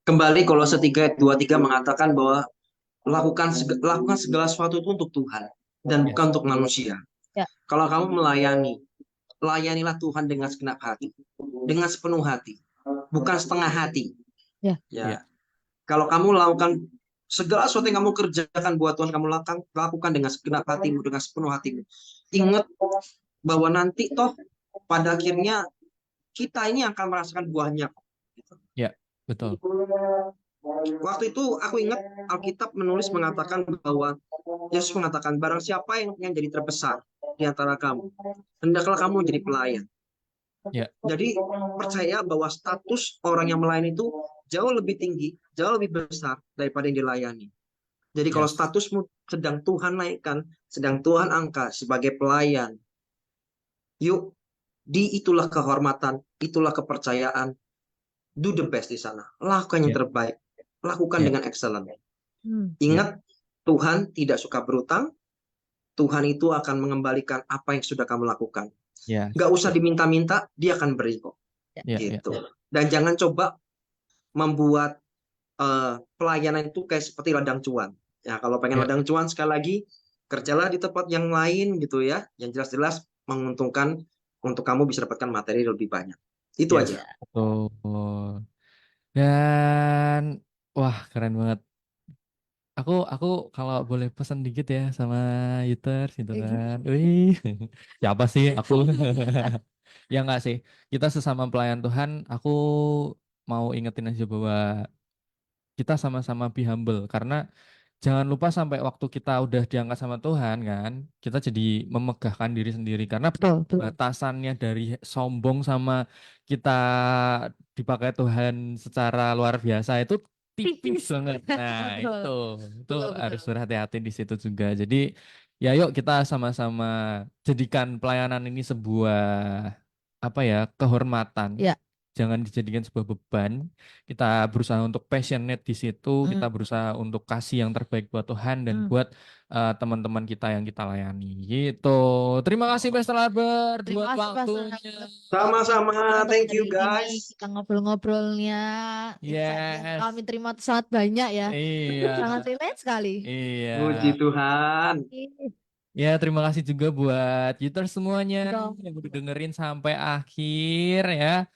kembali Kolose 3:23 mengatakan bahwa lakukan segala sesuatu itu untuk Tuhan dan bukan untuk manusia. Ya. Kalau kamu layanilah Tuhan dengan segenap hati, dengan sepenuh hati, bukan setengah hati. Ya. Ya. Kalau kamu lakukan segala sesuatu yang kamu kerjakan buat Tuhan, kamu lakukan dengan segenap hatimu, dengan sepenuh hatimu. Ingat bahwa nanti toh pada akhirnya kita ini akan merasakan buahnya. Ya, betul. Waktu itu aku ingat Alkitab mengatakan bahwa Yesus mengatakan, barang siapa yang jadi terbesar di antara kamu, hendaklah kamu jadi pelayan. Ya. Jadi percaya bahwa status orang yang melayani itu jauh lebih tinggi, jauh lebih besar daripada yang dilayani. Jadi kalau Yes. statusmu sedang Tuhan naikkan, sedang Tuhan angkat sebagai pelayan, yuk, itulah kehormatan, itulah kepercayaan. Do the best di sana. Lakukan yang Ya. terbaik. Lakukan Ya. dengan excellent. Hmm. Ingat, Tuhan tidak suka berutang. Tuhan itu akan mengembalikan apa yang sudah kamu lakukan. Ya. Nggak usah diminta-minta, dia akan beri kok. Ya, Gitu. ya. Dan jangan coba membuat pelayanan itu kayak seperti ladang cuan. Ya, kalau pengen Ya. ladang cuan, sekali lagi kerjalah di tempat yang lain gitu ya, yang jelas-jelas menguntungkan untuk kamu bisa dapatkan materi lebih banyak. Itu Yes. aja. Betul. Dan wah, keren banget. Aku kalau boleh pesan dikit ya sama Youters gitu kan. Wih, siapa sih aku? Ya enggak sih. Kita sesama pelayan Tuhan, aku mau ingetin aja bahwa kita sama-sama be humble karena jangan lupa sampai waktu kita udah diangkat sama Tuhan kan, kita jadi memegahkan diri sendiri karena Betul. batasannya dari sombong sama kita dipakai Tuhan secara luar biasa itu tipis Tipis. banget. Nah, Betul, itu betul, harus betul. berhati-hati di situ juga. Jadi, ya yuk kita sama-sama jadikan pelayanan ini sebuah apa ya, kehormatan. Ya. Jangan dijadikan sebuah beban. Kita berusaha untuk passionate di situ, kita Mm, berusaha untuk kasih yang terbaik buat Tuhan dan mm. buat teman-teman kita yang kita layani. Gitu. Terima kasih Pastor Albert Terima buat kasih Pastor waktunya. Albert Sama-sama, untuk thank you hari ini guys. kita ngobrol-ngobrolnya. Insight yang Yes. kami terima tuh sangat banyak ya. Iya. Sangat relate sekali. Iya. Puji Tuhan. Ya, terima kasih juga buat Uters semuanya Dong. yang udah dengerin sampai akhir ya.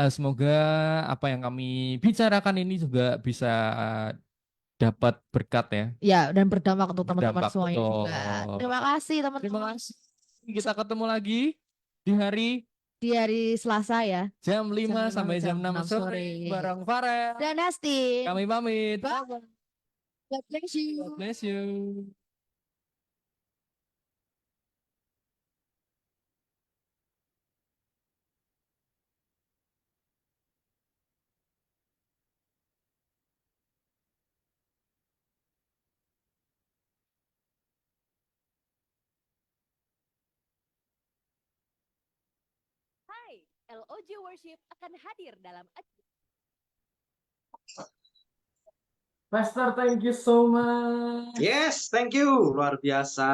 Semoga apa yang kami bicarakan ini juga bisa dapat berkat ya, Ya, dan berdampak untuk teman-teman berdampak semuanya juga. betul. Terima kasih Terima teman-teman kasih. Kita ketemu lagi di hari di hari Selasa ya. jam Jam 5 5 sampai jam 6 6 sore sore. bareng Farel. Dan Hastin. Kami pamit. Bye. God bless you. God bless you. Hai, LOJ Worship akan hadir dalam Pastor, thank you so much. Yes, thank you. Luar biasa.